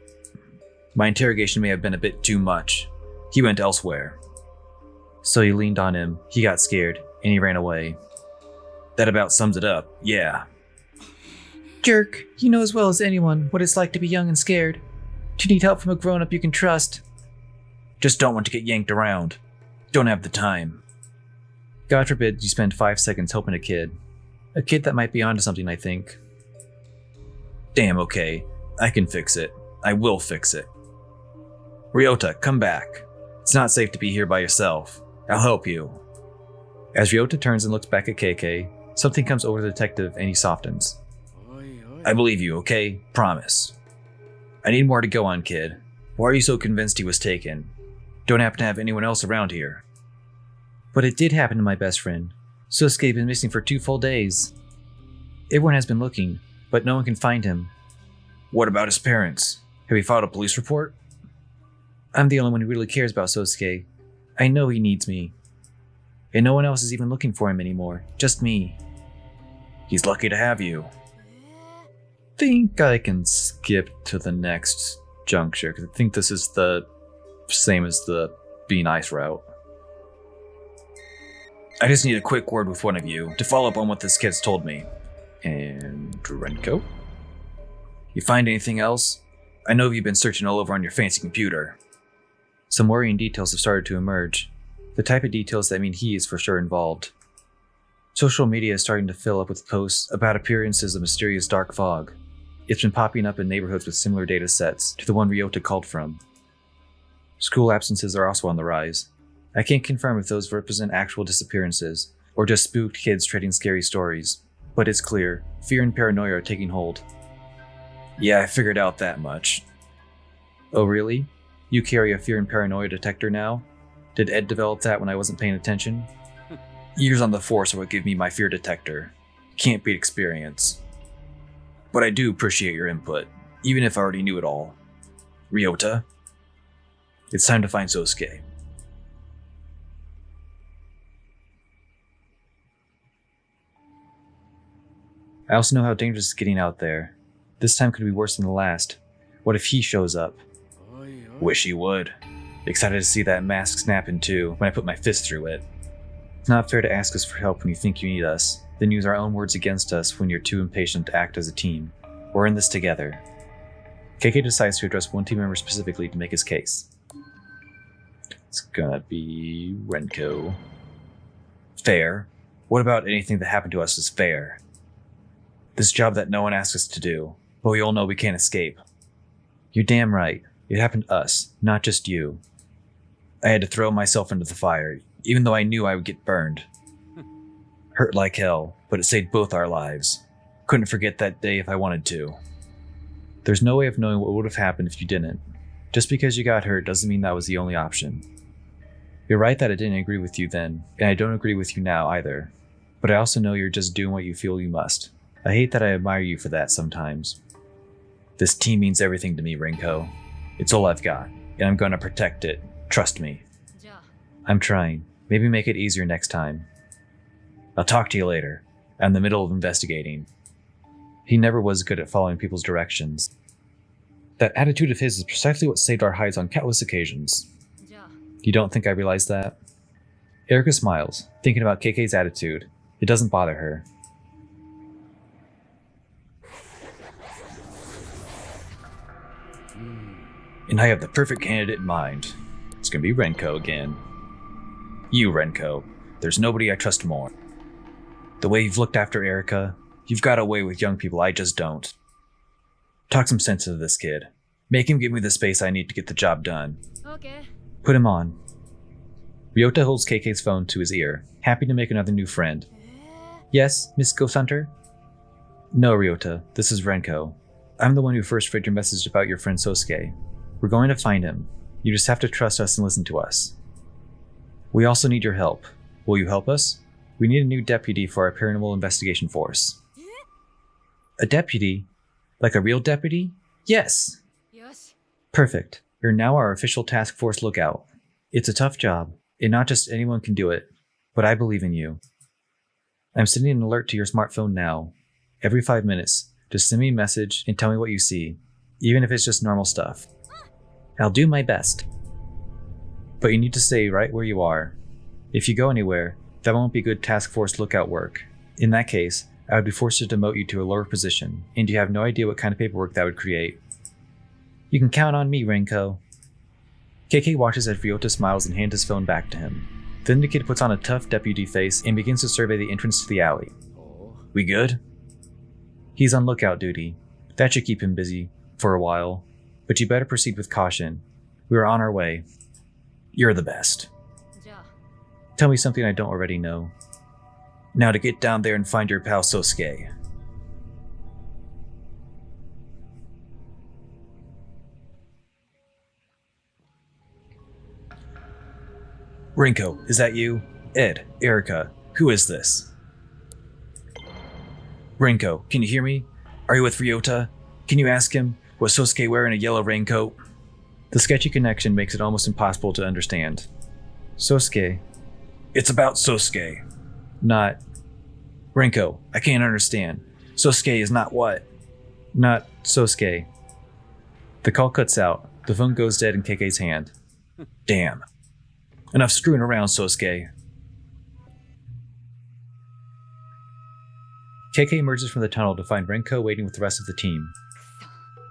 [SPEAKER 1] My interrogation may have been a bit too much. He went elsewhere.
[SPEAKER 2] So you leaned on him, he got scared, and he ran away.
[SPEAKER 1] That about sums it up, yeah.
[SPEAKER 2] Jerk, you know as well as anyone what it's like to be young and scared. To need help from a grown-up you can trust.
[SPEAKER 1] Just don't want to get yanked around. Don't have the time.
[SPEAKER 2] God forbid you spend 5 seconds helping a kid. A kid that might be onto something, I think.
[SPEAKER 1] Damn, okay. I can fix it. I will fix it. Ryota, come back. It's not safe to be here by yourself. I'll help you. As Ryota turns and looks back at KK, something comes over the detective and he softens. I believe you, okay? Promise. I need more to go on, kid. Why are you so convinced he was taken? Don't happen to have anyone else around here.
[SPEAKER 2] But it did happen to my best friend. Sosuke's been missing for 2 full days. Everyone has been looking, but no one can find him.
[SPEAKER 1] What about his parents? Have you filed a police report?
[SPEAKER 2] I'm the only one who really cares about Sosuke. I know he needs me. And no one else is even looking for him anymore. Just me.
[SPEAKER 1] He's lucky to have you.
[SPEAKER 3] Think I can skip to the next juncture, because I think this is the same as the Be Nice route.
[SPEAKER 1] I just need a quick word with one of you to follow up on what this kid's told me.
[SPEAKER 3] And Renko?
[SPEAKER 1] You find anything else? I know you've been searching all over on your fancy computer.
[SPEAKER 2] Some worrying details have started to emerge. The type of details that mean he is for sure involved. Social media is starting to fill up with posts about appearances of mysterious dark fog. It's been popping up in neighborhoods with similar data sets to the one Ryota called from. School absences are also on the rise. I can't confirm if those represent actual disappearances, or just spooked kids trading scary stories, but it's clear, fear and paranoia are taking hold.
[SPEAKER 1] Yeah, I figured out that much.
[SPEAKER 2] Oh really? You carry a fear and paranoia detector now? Did Ed develop that when I wasn't paying attention?
[SPEAKER 1] Years on the force are what give me my fear detector. Can't beat experience. But I do appreciate your input, even if I already knew it all. Ryota, it's time to find Sosuke.
[SPEAKER 2] I also know how dangerous it's getting out there. This time could be worse than the last. What if he shows up?
[SPEAKER 1] Wish he would. Excited to see that mask snap in two when I put my fist through it.
[SPEAKER 2] It's not fair to ask us for help when you think you need us, then use our own words against us when you're too impatient to act as a team. We're in this together. KK decides to address one team member specifically to make his case.
[SPEAKER 3] It's gonna be Renko.
[SPEAKER 1] Fair? What about anything that happened to us is fair? This job that no one asks us to do, but we all know we can't escape.
[SPEAKER 2] You're damn right. It happened to us, not just you.
[SPEAKER 1] I had to throw myself into the fire, even though I knew I would get burned. Hurt like hell, but it saved both our lives. Couldn't forget that day if I wanted to.
[SPEAKER 2] There's no way of knowing what would have happened if you didn't. Just because you got hurt doesn't mean that was the only option. You're right that I didn't agree with you then, and I don't agree with you now either. But I also know you're just doing what you feel you must. I hate that I admire you for that sometimes.
[SPEAKER 1] This team means everything to me, Renko. It's all I've got, and I'm gonna protect it. Trust me.
[SPEAKER 2] I'm trying. Maybe make it easier next time.
[SPEAKER 1] I'll talk to you later. I'm in the middle of investigating.
[SPEAKER 2] He never was good at following people's directions. That attitude of his is precisely what saved our hides on countless occasions. You don't think I realized that? Erica smiles, thinking about KK's attitude. It doesn't bother her.
[SPEAKER 1] And I have the perfect candidate in mind. It's gonna be Renko again. You, Renko. There's nobody I trust more. The way you've looked after Erica, you've got a way with young people I just don't. Talk some sense into this kid. Make him give me the space I need to get the job done.
[SPEAKER 4] Okay.
[SPEAKER 1] Put him on. Ryota holds KK's phone to his ear, happy to make another new friend. Yes, Miss Ghost Hunter? No, Ryota, this is Renko. I'm the one who first read your message about your friend Sosuke. We're going to find him. You just have to trust us and listen to us. We also need your help. Will you help us? We need a new deputy for our paranormal investigation force. A deputy? Like a real deputy? Yes!
[SPEAKER 4] Yosh.
[SPEAKER 1] Perfect. You're now our official task force lookout. It's a tough job, and not just anyone can do it, but I believe in you. I'm sending an alert to your smartphone now. Every 5 minutes, just send me a message and tell me what you see, even if it's just normal stuff. I'll do my best. But you need to stay right where you are. If you go anywhere, that won't be good task force lookout work. In that case, I would be forced to demote you to a lower position, and you have no idea what kind of paperwork that would create. You can count on me, Renko. KK watches as Ryota smiles and hands his phone back to him. Then the kid puts on a tough deputy face and begins to survey the entrance to the alley. We good? He's on lookout duty. That should keep him busy for a while, but you better proceed with caution. We are on our way. You're the best. Tell me something I don't already know. Now to get down there and find your pal Sosuke. Renko, is that you? Ed, Erica, who is this? Renko, can you hear me? Are you with Ryota? Can you ask him, was Sosuke wearing a yellow raincoat? The sketchy connection makes it almost impossible to understand. Sosuke. It's about Sosuke. Not. Renko, I can't understand. Sosuke is not what? Not Sosuke. The call cuts out. The phone goes dead in KK's hand. Damn. Enough screwing around, Sosuke. KK emerges from the tunnel to find Renko waiting with the rest of the team.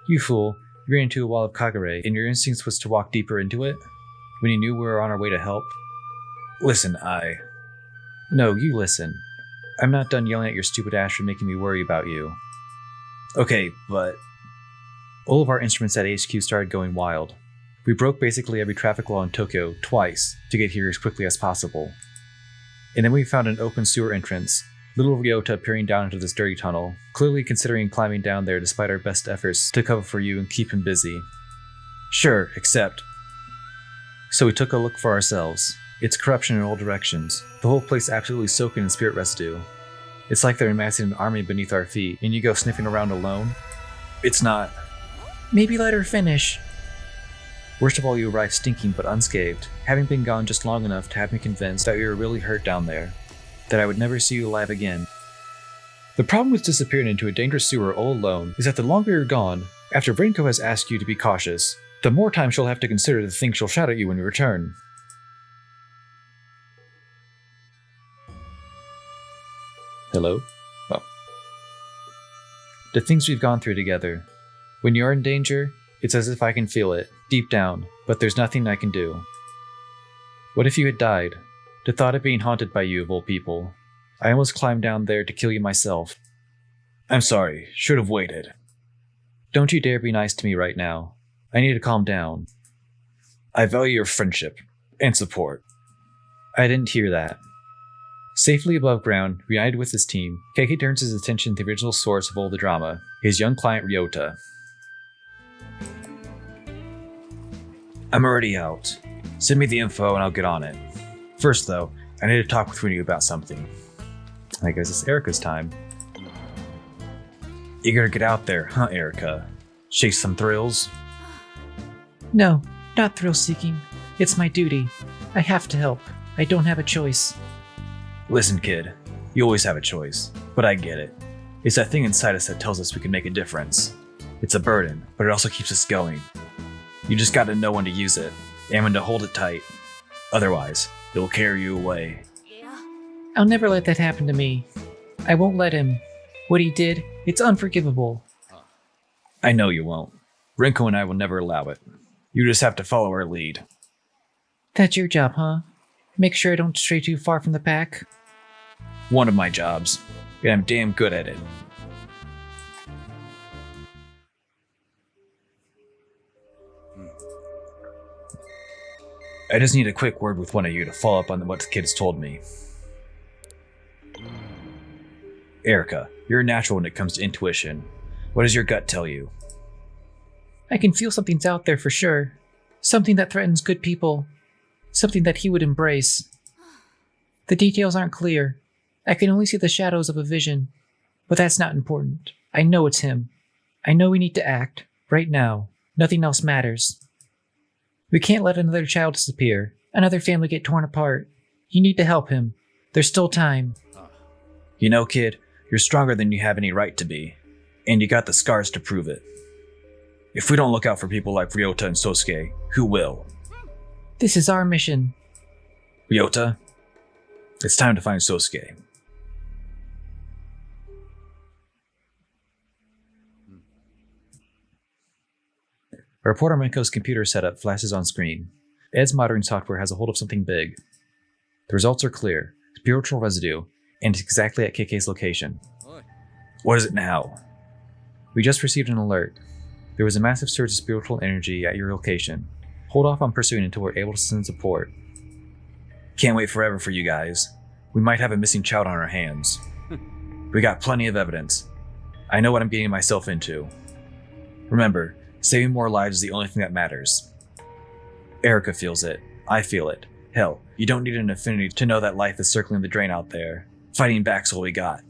[SPEAKER 1] You fool, you ran into a wall of Kagure, and your instinct was to walk deeper into it? When you knew we were on our way to help? Listen, No, you listen. I'm not done yelling at your stupid ass for making me worry about you. Okay, but... All of our instruments at HQ started going wild. We broke basically every traffic law in Tokyo twice to get here as quickly as possible. And then we found an open sewer entrance, little Ryota peering down into this dirty tunnel, clearly considering climbing down there despite our best efforts to cover for you and keep him busy. Sure, except... So we took a look for ourselves. It's corruption in all directions. The whole place absolutely soaking in spirit residue. It's like they're amassing an army beneath our feet, and you go sniffing around alone? It's not.
[SPEAKER 2] Maybe let her finish.
[SPEAKER 1] Worst of all, you arrived stinking but unscathed, having been gone just long enough to have me convinced that you were really hurt down there, that I would never see you alive again. The problem with disappearing into a dangerous sewer all alone is that the longer you're gone, after Renko has asked you to be cautious, the more time she'll have to consider the things she'll shout at you when you return. Hello? Oh. The things we've gone through together. When you're in danger, it's as if I can feel it, deep down, but there's nothing I can do. What if you had died? The thought of being haunted by you, of all people. I almost climbed down there to kill you myself. I'm sorry, should have waited. Don't you dare be nice to me right now. I need to calm down. I value your friendship and support. I didn't hear that. Safely above ground, reunited with his team, KK turns his attention to the original source of all the drama, his young client Ryota. I'm already out. Send me the info and I'll get on it. First though, I need to talk with you about something. I guess it's Erica's time. You gotta get out there, huh, Erica? Chase some thrills?
[SPEAKER 2] No, not thrill-seeking. It's my duty. I have to help. I don't have a choice.
[SPEAKER 1] Listen, kid. You always have a choice, but I get it. It's that thing inside us that tells us we can make a difference. It's a burden, but it also keeps us going. You just gotta know when to use it, and when to hold it tight. Otherwise, it will carry you away.
[SPEAKER 2] I'll never let that happen to me. I won't let him. What he did, it's unforgivable.
[SPEAKER 1] I know you won't. Renko and I will never allow it. You just have to follow our lead.
[SPEAKER 2] That's your job, huh? Make sure I don't stray too far from the pack?
[SPEAKER 1] One of my jobs, and I'm damn good at it. I just need a quick word with one of you to follow up on what the kid has told me. Erica, you're a natural when it comes to intuition. What does your gut tell you?
[SPEAKER 2] I can feel something's out there for sure. Something that threatens good people. Something that he would embrace. The details aren't clear. I can only see the shadows of a vision. But that's not important. I know it's him. I know we need to act. Right now. Nothing else matters. We can't let another child disappear. Another family get torn apart. You need to help him. There's still time.
[SPEAKER 1] You know, kid, you're stronger than you have any right to be. And you got the scars to prove it. If we don't look out for people like Ryota and Sosuke, who will?
[SPEAKER 2] This is our mission.
[SPEAKER 1] Ryota, it's time to find Sosuke. A report on Minko's computer setup flashes on screen. Ed's monitoring software has a hold of something big. The results are clear. Spiritual residue, and it's exactly at KK's location. What is it now? We just received an alert. There was a massive surge of spiritual energy at your location. Hold off on pursuing until we're able to send support. Can't wait forever for you guys. We might have a missing child on our hands. We got plenty of evidence. I know what I'm getting myself into. Remember, saving more lives is the only thing that matters. Erica feels it. I feel it. Hell, you don't need an affinity to know that life is circling the drain out there. Fighting back's all we got.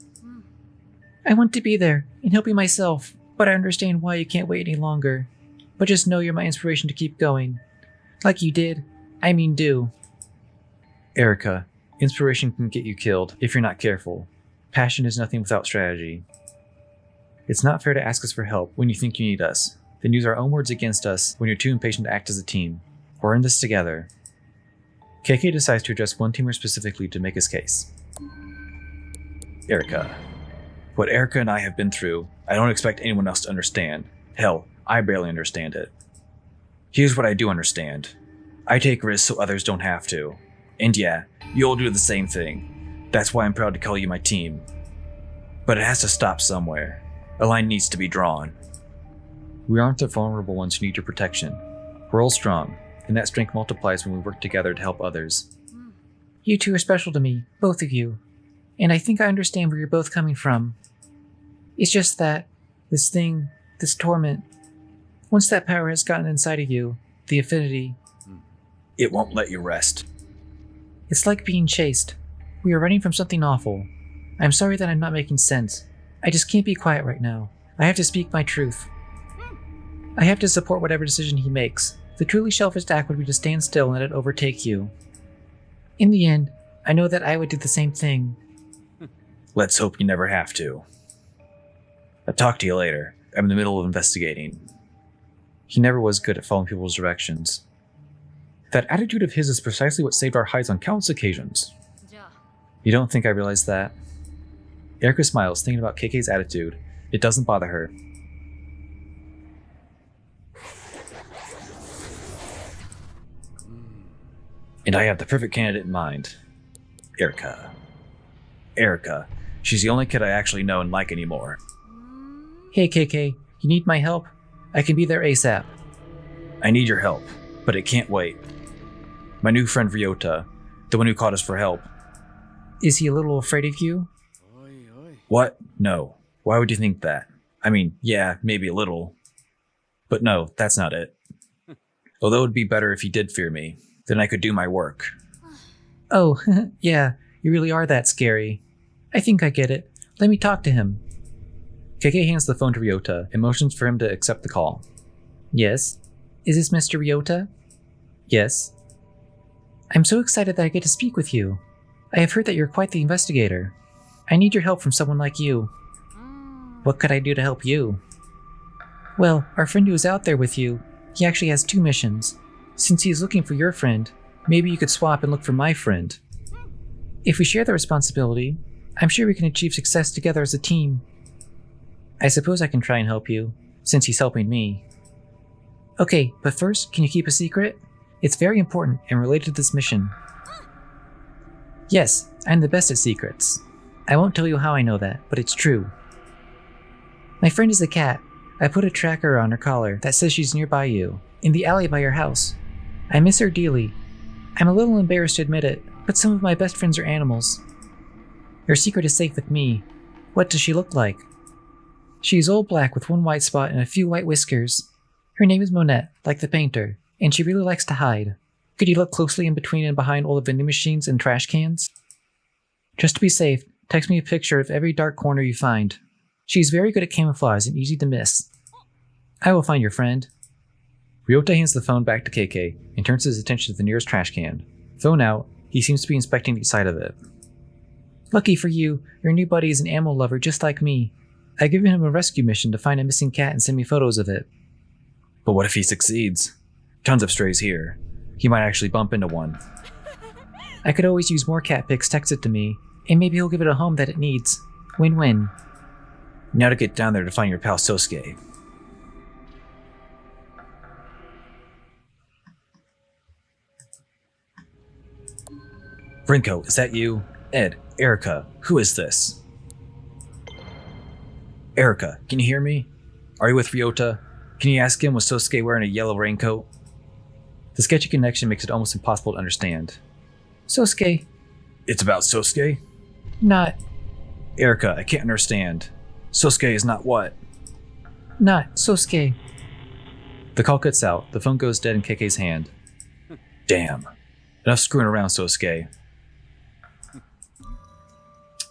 [SPEAKER 2] I want to be there and help you myself, but I understand why you can't wait any longer. But just know you're my inspiration to keep going. Like you did. I mean do.
[SPEAKER 1] Erica, inspiration can get you killed if you're not careful. Passion is nothing without strategy. It's not fair to ask us for help when you think you need us, then use our own words against us when you're too impatient to act as a team. We're in this together. KK decides to address one teamer specifically to make his case. Erica. What Erica and I have been through, I don't expect anyone else to understand. Hell, I barely understand it. Here's what I do understand. I take risks so others don't have to. And yeah, you'll do the same thing. That's why I'm proud to call you my team. But it has to stop somewhere. A line needs to be drawn. We aren't the vulnerable ones who need your protection. We're all strong, and that strength multiplies when we work together to help others.
[SPEAKER 2] You two are special to me, both of you. And I think I understand where you're both coming from. It's just that, this thing, this torment, once that power has gotten inside of you, the affinity,
[SPEAKER 1] it won't let you rest.
[SPEAKER 2] It's like being chased. We are running from something awful. I'm sorry that I'm not making sense. I just can't be quiet right now. I have to speak my truth. I have to support whatever decision he makes. The truly selfish act would be to stand still and let it overtake you. In the end, I know that I would do the same thing.
[SPEAKER 1] Let's hope you never have to. I'll talk to you later. I'm in the middle of investigating. He never was good at following people's directions. That attitude of his is precisely what saved our hides on countless occasions. You don't think I realized that? Erica smiles, thinking about KK's attitude. It doesn't bother her. And I have the perfect candidate in mind. Erica. Erica. She's the only kid I actually know and like anymore.
[SPEAKER 2] Hey KK, you need my help? I can be there ASAP.
[SPEAKER 1] I need your help, but it can't wait. My new friend Ryota, the one who called us for help.
[SPEAKER 2] Is he a little afraid of you?
[SPEAKER 1] What? No. Why would you think that? I mean, yeah, maybe a little. But no, that's not it. Although it would be better if he did fear me, then I could do my work.
[SPEAKER 2] Oh, yeah, you really are that scary. I think I get it. Let me talk to him.
[SPEAKER 1] KK hands the phone to Ryota and motions for him to accept the call.
[SPEAKER 2] Yes? Is this Mr. Ryota? Yes. I'm so excited that I get to speak with you. I have heard that you're quite the investigator. I need your help from someone like you. What could I do to help you? Well, our friend who is out there with you, he actually has 2 missions. Since he is looking for your friend, maybe you could swap and look for my friend. If we share the responsibility, I'm sure we can achieve success together as a team. I suppose I can try and help you, since he's helping me. Okay, but first, can you keep a secret? It's very important and related to this mission. Yes, I'm the best at secrets. I won't tell you how I know that, but it's true. My friend is a cat. I put a tracker on her collar that says she's nearby you, in the alley by your house. I miss her dearly. I'm a little embarrassed to admit it, but some of my best friends are animals. Her secret is safe with me. What does she look like? She is all black with one white spot and a few white whiskers. Her name is Monette, like the painter, and she really likes to hide. Could you look closely in between and behind all the vending machines and trash cans? Just to be safe, text me a picture of every dark corner you find. She's very good at camouflage and easy to miss. I will find your friend.
[SPEAKER 1] Ryota hands the phone back to KK and turns his attention to the nearest trash can. Phone out, he seems to be inspecting each side of it.
[SPEAKER 2] Lucky for you, your new buddy is an animal lover just like me. I've given him a rescue mission to find a missing cat and send me photos of it.
[SPEAKER 1] But what if he succeeds? Tons of strays here. He might actually bump into one.
[SPEAKER 2] I could always use more cat pics texted to me, and maybe he'll give it a home that it needs. Win-win.
[SPEAKER 1] Now to get down there to find your pal Sosuke. Rinko, is that you? Ed, Erica, who is this? Erica, can you hear me? Are you with Ryota? Can you ask him, was Sosuke wearing a yellow raincoat? The sketchy connection makes it almost impossible to understand.
[SPEAKER 2] Sosuke.
[SPEAKER 1] It's about Sosuke?
[SPEAKER 2] Not.
[SPEAKER 1] Erica, I can't understand. Sosuke is not what?
[SPEAKER 2] Not Sosuke.
[SPEAKER 1] The call cuts out. The phone goes dead in KK's hand. Damn. Enough screwing around, Sosuke.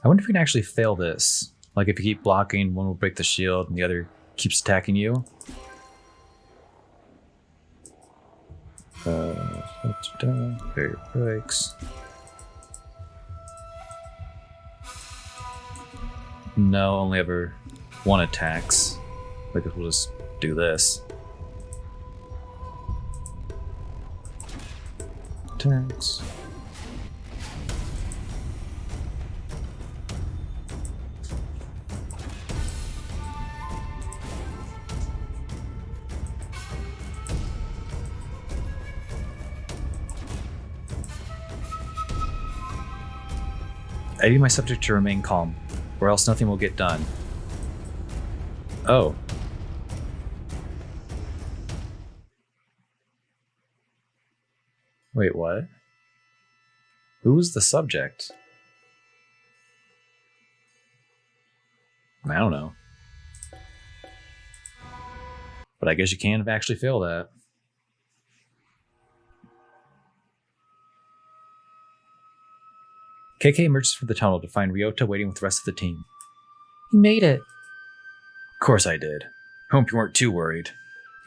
[SPEAKER 1] I wonder if we can actually fail this. Like if you keep blocking, one will break the shield and the other keeps attacking you. Barrier breaks. No, only ever one attacks. I guess we'll just do this. Attacks. I need my subject to remain calm, or else nothing will get done. Oh. Wait, what? Who was the subject? I don't know. But I guess you can actually fail that. KK emerges from the tunnel to find Ryota waiting with the rest of the team.
[SPEAKER 2] You made it.
[SPEAKER 1] Of course I did. Hope you weren't too worried.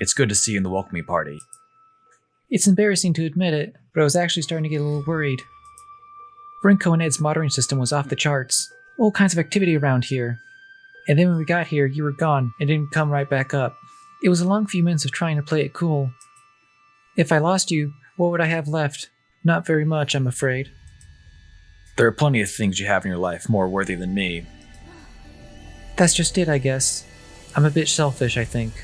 [SPEAKER 1] It's good to see you in the welcoming party.
[SPEAKER 2] It's embarrassing to admit it, but I was actually starting to get a little worried. Rinko and Ed's monitoring system was off the charts. All kinds of activity around here. And then when we got here, you were gone and didn't come right back up. It was a long few minutes of trying to play it cool. If I lost you, what would I have left? Not very much, I'm afraid.
[SPEAKER 1] There are plenty of things you have in your life more worthy than me.
[SPEAKER 2] That's just it, I guess. I'm a bit selfish, I think.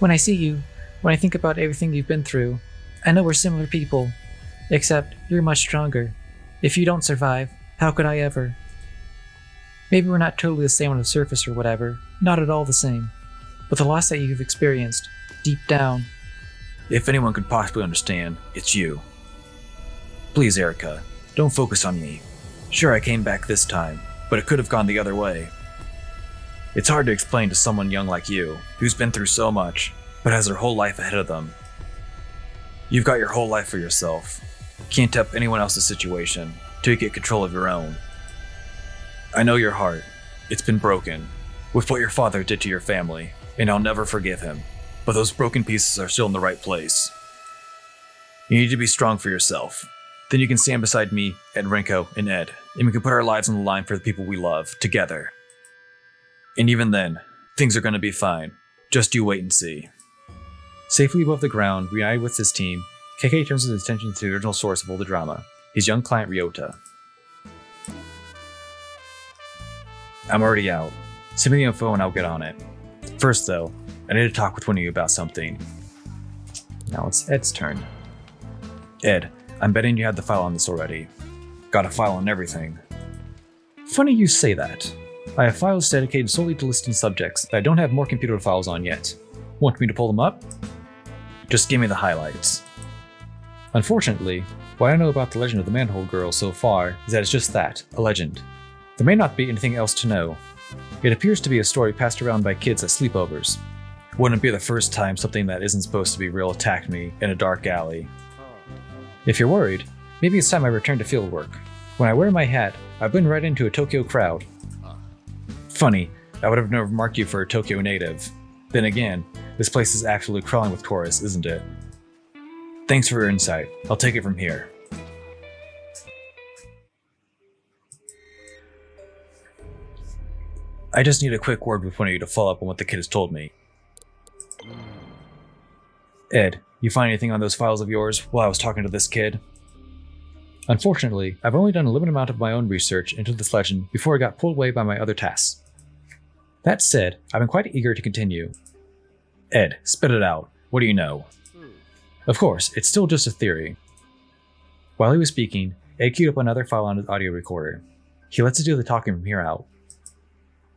[SPEAKER 2] When I see you, when I think about everything you've been through, I know we're similar people. Except, you're much stronger. If you don't survive, how could I ever? Maybe we're not totally the same on the surface or whatever, not at all the same. But the loss that you've experienced, deep down.
[SPEAKER 1] If anyone could possibly understand, it's you. Please, Erica, don't focus on me. Sure, I came back this time, but it could have gone the other way. It's hard to explain to someone young like you, who's been through so much, but has their whole life ahead of them. You've got your whole life for yourself. Can't help anyone else's situation, till you get control of your own. I know your heart. It's been broken, with what your father did to your family, and I'll never forgive him. But those broken pieces are still in the right place. You need to be strong for yourself. Then you can stand beside me, and Rinko, and Ed, and we can put our lives on the line for the people we love, together. And even then, things are going to be fine. Just you wait and see. Safely above the ground, reunited with his team, KK turns his attention to the original source of all the drama, his young client Ryota. I'm already out. Send me the info and I'll get on it. First though, I need to talk with one of you about something. Now it's Ed's turn. Ed, I'm betting you had the file on this already. Got a file on everything. Funny you say that. I have files dedicated solely to listing subjects that I don't have more computer files on yet. Want me to pull them up? Just give me the highlights. Unfortunately, what I know about the legend of the Manhole Girl so far is that it's just that, a legend. There may not be anything else to know. It appears to be a story passed around by kids at sleepovers. Wouldn't be the first time something that isn't supposed to be real attacked me in a dark alley. If you're worried, maybe it's time I return to fieldwork. When I wear my hat, I blend right into a Tokyo crowd. Funny, I would have never marked you for a Tokyo native. Then again, this place is absolutely crawling with tourists, isn't it? Thanks for your insight. I'll take it from here. I just need a quick word with one of you to follow up on what the kid has told me. Ed, you find anything on those files of yours while I was talking to this kid? Unfortunately, I've only done a limited amount of my own research into this legend before I got pulled away by my other tasks. That said, I've been quite eager to continue. Ed, spit it out. What do you know? Of course, it's still just a theory. While he was speaking, Ed queued up another file on his audio recorder. He lets us do the talking from here out.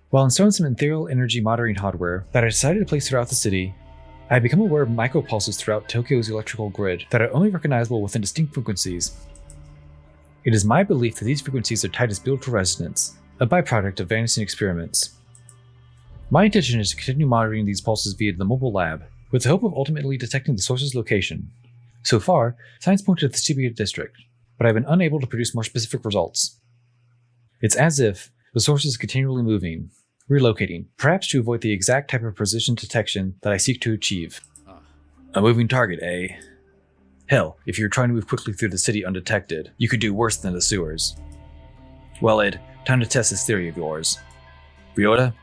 [SPEAKER 1] While installing some ethereal energy monitoring hardware that I decided to place throughout the city, I had become aware of micropulses throughout Tokyo's electrical grid that are only recognizable within distinct frequencies. It is my belief that these frequencies are tied to spiritual resonance, a byproduct of vanishing experiments. My intention is to continue monitoring these pulses via the mobile lab, with the hope of ultimately detecting the source's location. So far, science pointed at the Shibuya district, but I've been unable to produce more specific results. It's as if the source is continually moving, relocating, perhaps to avoid the exact type of precision detection that I seek to achieve. A moving target, eh? Hell, if you're trying to move quickly through the city undetected, you could do worse than the sewers. Well, Ed, time to test this theory of yours. Ryota,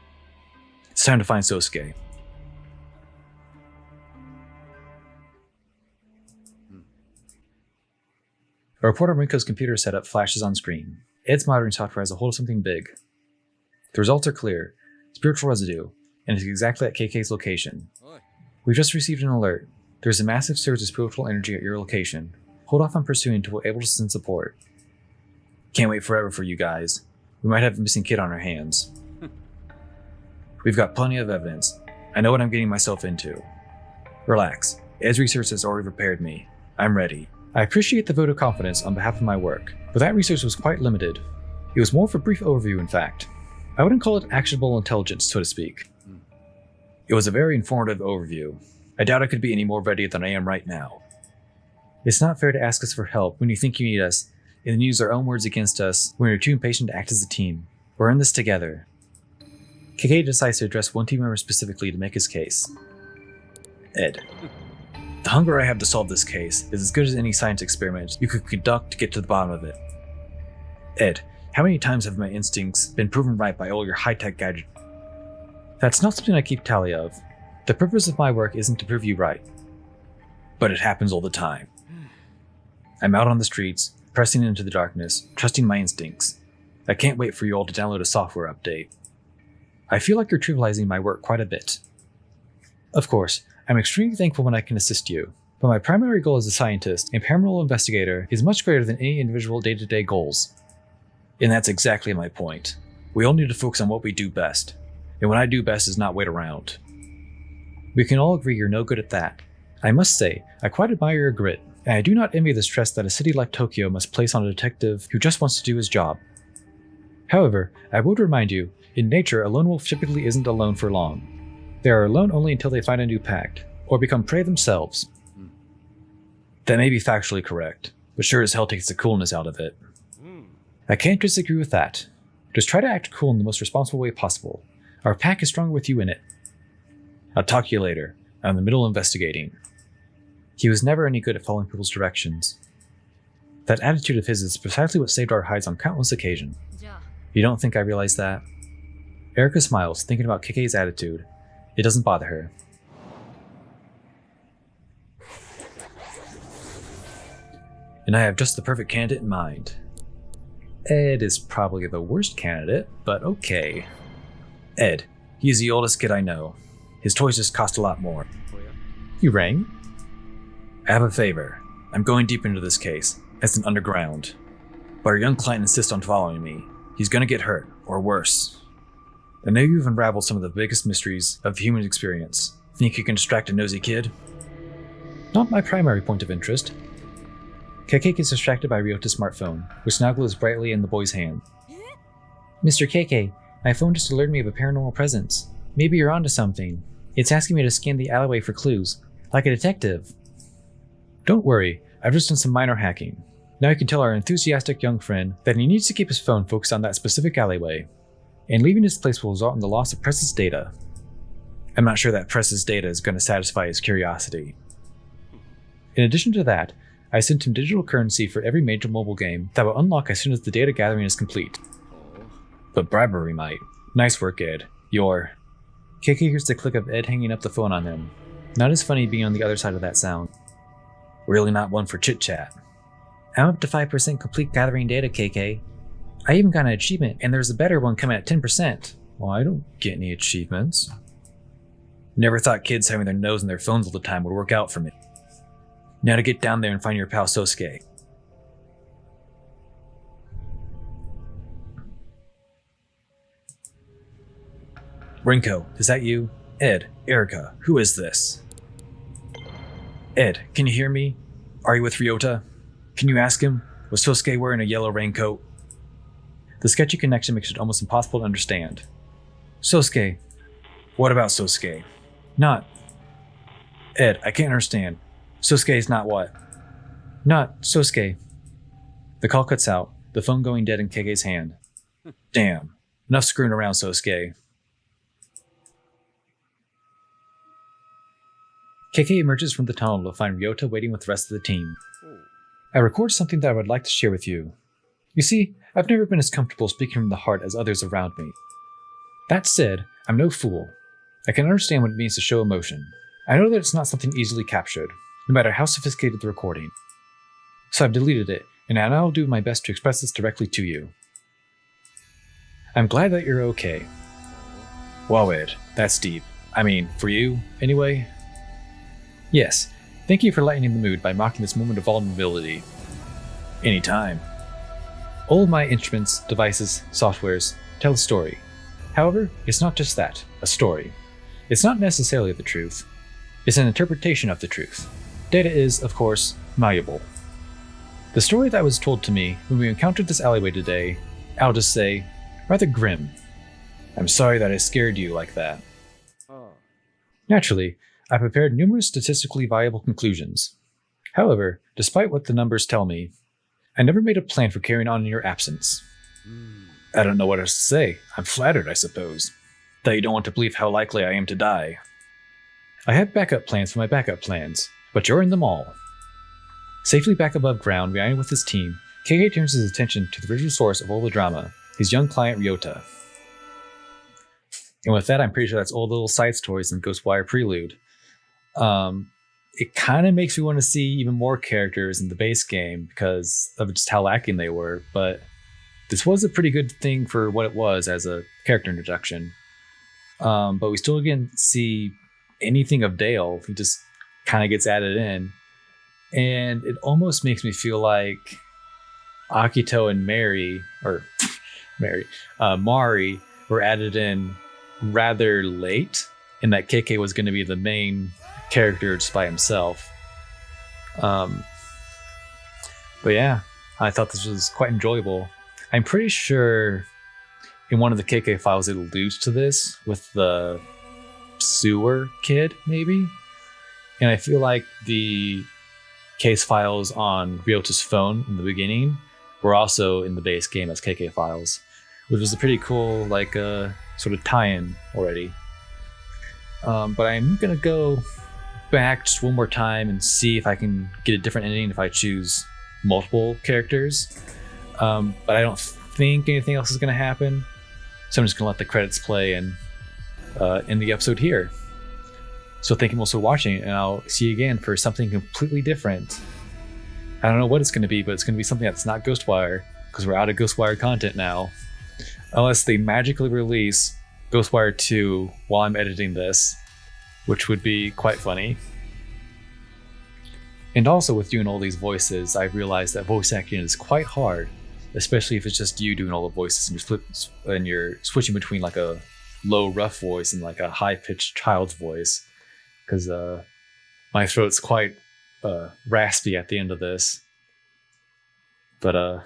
[SPEAKER 1] it's time to find Sosuke. A report on Rinko's computer setup flashes on screen. Ed's monitoring software has a hold of something big. The results are clear. Spiritual residue, and it's exactly at KK's location. We've just received an alert. There's a massive surge of spiritual energy at your location. Hold off on pursuing until we're able to send support. Can't wait forever for you guys. We might have a missing kid on our hands. We've got plenty of evidence. I know what I'm getting myself into. Relax. Ed's research has already prepared me. I'm ready. I appreciate the vote of confidence on behalf of my work, but that research was quite limited. It was more of a brief overview, in fact. I wouldn't call it actionable intelligence, so to speak. It was a very informative overview. I doubt I could be any more ready than I am right now. It's not fair to ask us for help when you think you need us, and then use our own words against us when you're too impatient to act as a team. We're in this together. KK decides to address one team member specifically to make his case. Ed. The hunger I have to solve this case is as good as any science experiment you could conduct to get to the bottom of it. Ed, how many times have my instincts been proven right by all your high-tech gadgets? That's not something I keep tally of. The purpose of my work isn't to prove you right. But it happens all the time. I'm out on the streets, pressing into the darkness, trusting my instincts. I can't wait for you all to download a software update. I feel like you're trivializing my work quite a bit. Of course, I'm extremely thankful when I can assist you, but my primary goal as a scientist and paranormal investigator is much greater than any individual day-to-day goals. And that's exactly my point. We all need to focus on what we do best, and what I do best is not wait around. We can all agree you're no good at that. I must say, I quite admire your grit, and I do not envy the stress that a city like Tokyo must place on a detective who just wants to do his job. However, I would remind you, in nature, a lone wolf typically isn't alone for long. They are alone only until they find a new pact, or become prey themselves. That may be factually correct, but sure as hell takes the coolness out of it. I can't disagree with that. Just try to act cool in the most responsible way possible. Our pack is stronger with you in it. I'll talk to you later. I'm in the middle of investigating. He was never any good at following people's directions. That attitude of his is precisely what saved our hides on countless occasions. You don't think I realize that? Erica smiles, thinking about KK's attitude. It doesn't bother her. And I have just the perfect candidate in mind. Ed is probably the worst candidate, but okay. Ed, he's the oldest kid I know. His toys just cost a lot more. You rang? I have a favor. I'm going deep into this case. It's an underground. But our young client insists on following me. He's gonna get hurt, or worse. I know you've unraveled some of the biggest mysteries of human experience. Think you can distract a nosy kid? Not my primary point of interest. KK gets distracted by Ryota's smartphone, which now glows brightly in the boy's hand.
[SPEAKER 2] Mr. KK, my phone just alerted me of a paranormal presence. Maybe you're onto something. It's asking me to scan the alleyway for clues, like a detective.
[SPEAKER 1] Don't worry, I've just done some minor hacking. Now I can tell our enthusiastic young friend that he needs to keep his phone focused on that specific alleyway, and leaving his place will result in the loss of Press's data. I'm not sure that Press's data is going to satisfy his curiosity. In addition to that, I sent him digital currency for every major mobile game that will unlock as soon as the data gathering is complete. But bribery might. Nice work, Ed. You're... KK hears the click of Ed hanging up the phone on him. Not as funny being on the other side of that sound. Really not one for chit-chat.
[SPEAKER 2] I'm up to 5% complete gathering data, KK. I even got an achievement, and there's a better one coming at 10%.
[SPEAKER 1] Well, I don't get any achievements. Never thought kids having their nose in their phones all the time would work out for me. Now to get down there and find your pal Sosuke. Rinko, is that you? Ed, Erica, who is this? Ed, can you hear me? Are you with Ryota? Can you ask him? Was Sosuke wearing a yellow raincoat? The sketchy connection makes it almost impossible to understand. Sosuke. What about Sosuke? Not. Ed, I can't understand. Sosuke is not what?
[SPEAKER 2] Not Sosuke.
[SPEAKER 1] The call cuts out, the phone going dead in KK's hand. Damn. Enough screwing around, Sosuke. KK emerges from the tunnel to find Ryota waiting with the rest of the team. I recorded something that I would like to share with you. You see, I've never been as comfortable speaking from the heart as others around me. That said, I'm no fool. I can understand what it means to show emotion. I know that it's not something easily captured, no matter how sophisticated the recording. So I've deleted it, and I now will do my best to express this directly to you. I'm glad that you're okay. Wow, Ed, that's deep. I mean, for you, anyway. Yes, thank you for lightening the mood by mocking this moment of vulnerability. Anytime. All of my instruments, devices, softwares tell a story. However, it's not just that, a story. It's not necessarily the truth. It's an interpretation of the truth. Data is, of course, malleable. The story that was told to me when we encountered this alleyway today, I'll just say, rather grim. I'm sorry that I scared you like that. Naturally, I prepared numerous statistically viable conclusions. However, despite what the numbers tell me, I never made a plan for carrying on in your absence. I don't know what else to say. I'm flattered, I suppose. That you don't want to believe how likely I am to die. I had backup plans for my backup plans, but you're in them all. Safely back above ground, reunited with his team, KK turns his attention to the original source of all the drama, his young client Ryota. And with that, I'm pretty sure that's all the little side stories in Ghostwire Prelude. It kind of makes me want to see even more characters in the base game because of just how lacking they were, but this was a pretty good thing for what it was as a character introduction. But we still didn't see anything of Dale. He just kind of gets added in. And it almost makes me feel like Akito and Mari were added in rather late, and that KK was going to be the main character just by himself. But yeah, I thought this was quite enjoyable. I'm pretty sure in one of the KK files it alludes to this with the sewer kid, maybe? And I feel like the case files on Ryota's phone in the beginning were also in the base game as KK files, which was a pretty cool, like, sort of tie-in already. But I'm gonna go back just one more time and see if I can get a different ending if I choose multiple characters. But I don't think anything else is gonna happen, so I'm just gonna let the credits play and end the episode here. So thank you most for watching, and I'll see you again for something completely different. I don't know what it's going to be, but it's going to be something that's not Ghostwire, because we're out of Ghostwire content now. Unless they magically release Ghostwire 2 while I'm editing this, which would be quite funny. And also with doing all these voices, I realized that voice acting is quite hard, especially if it's just you doing all the voices and you're switching between like a low, rough voice and like a high-pitched child's voice. Because my throat's quite raspy at the end of this. But I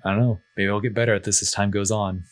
[SPEAKER 1] don't know. Maybe I'll get better at this as time goes on.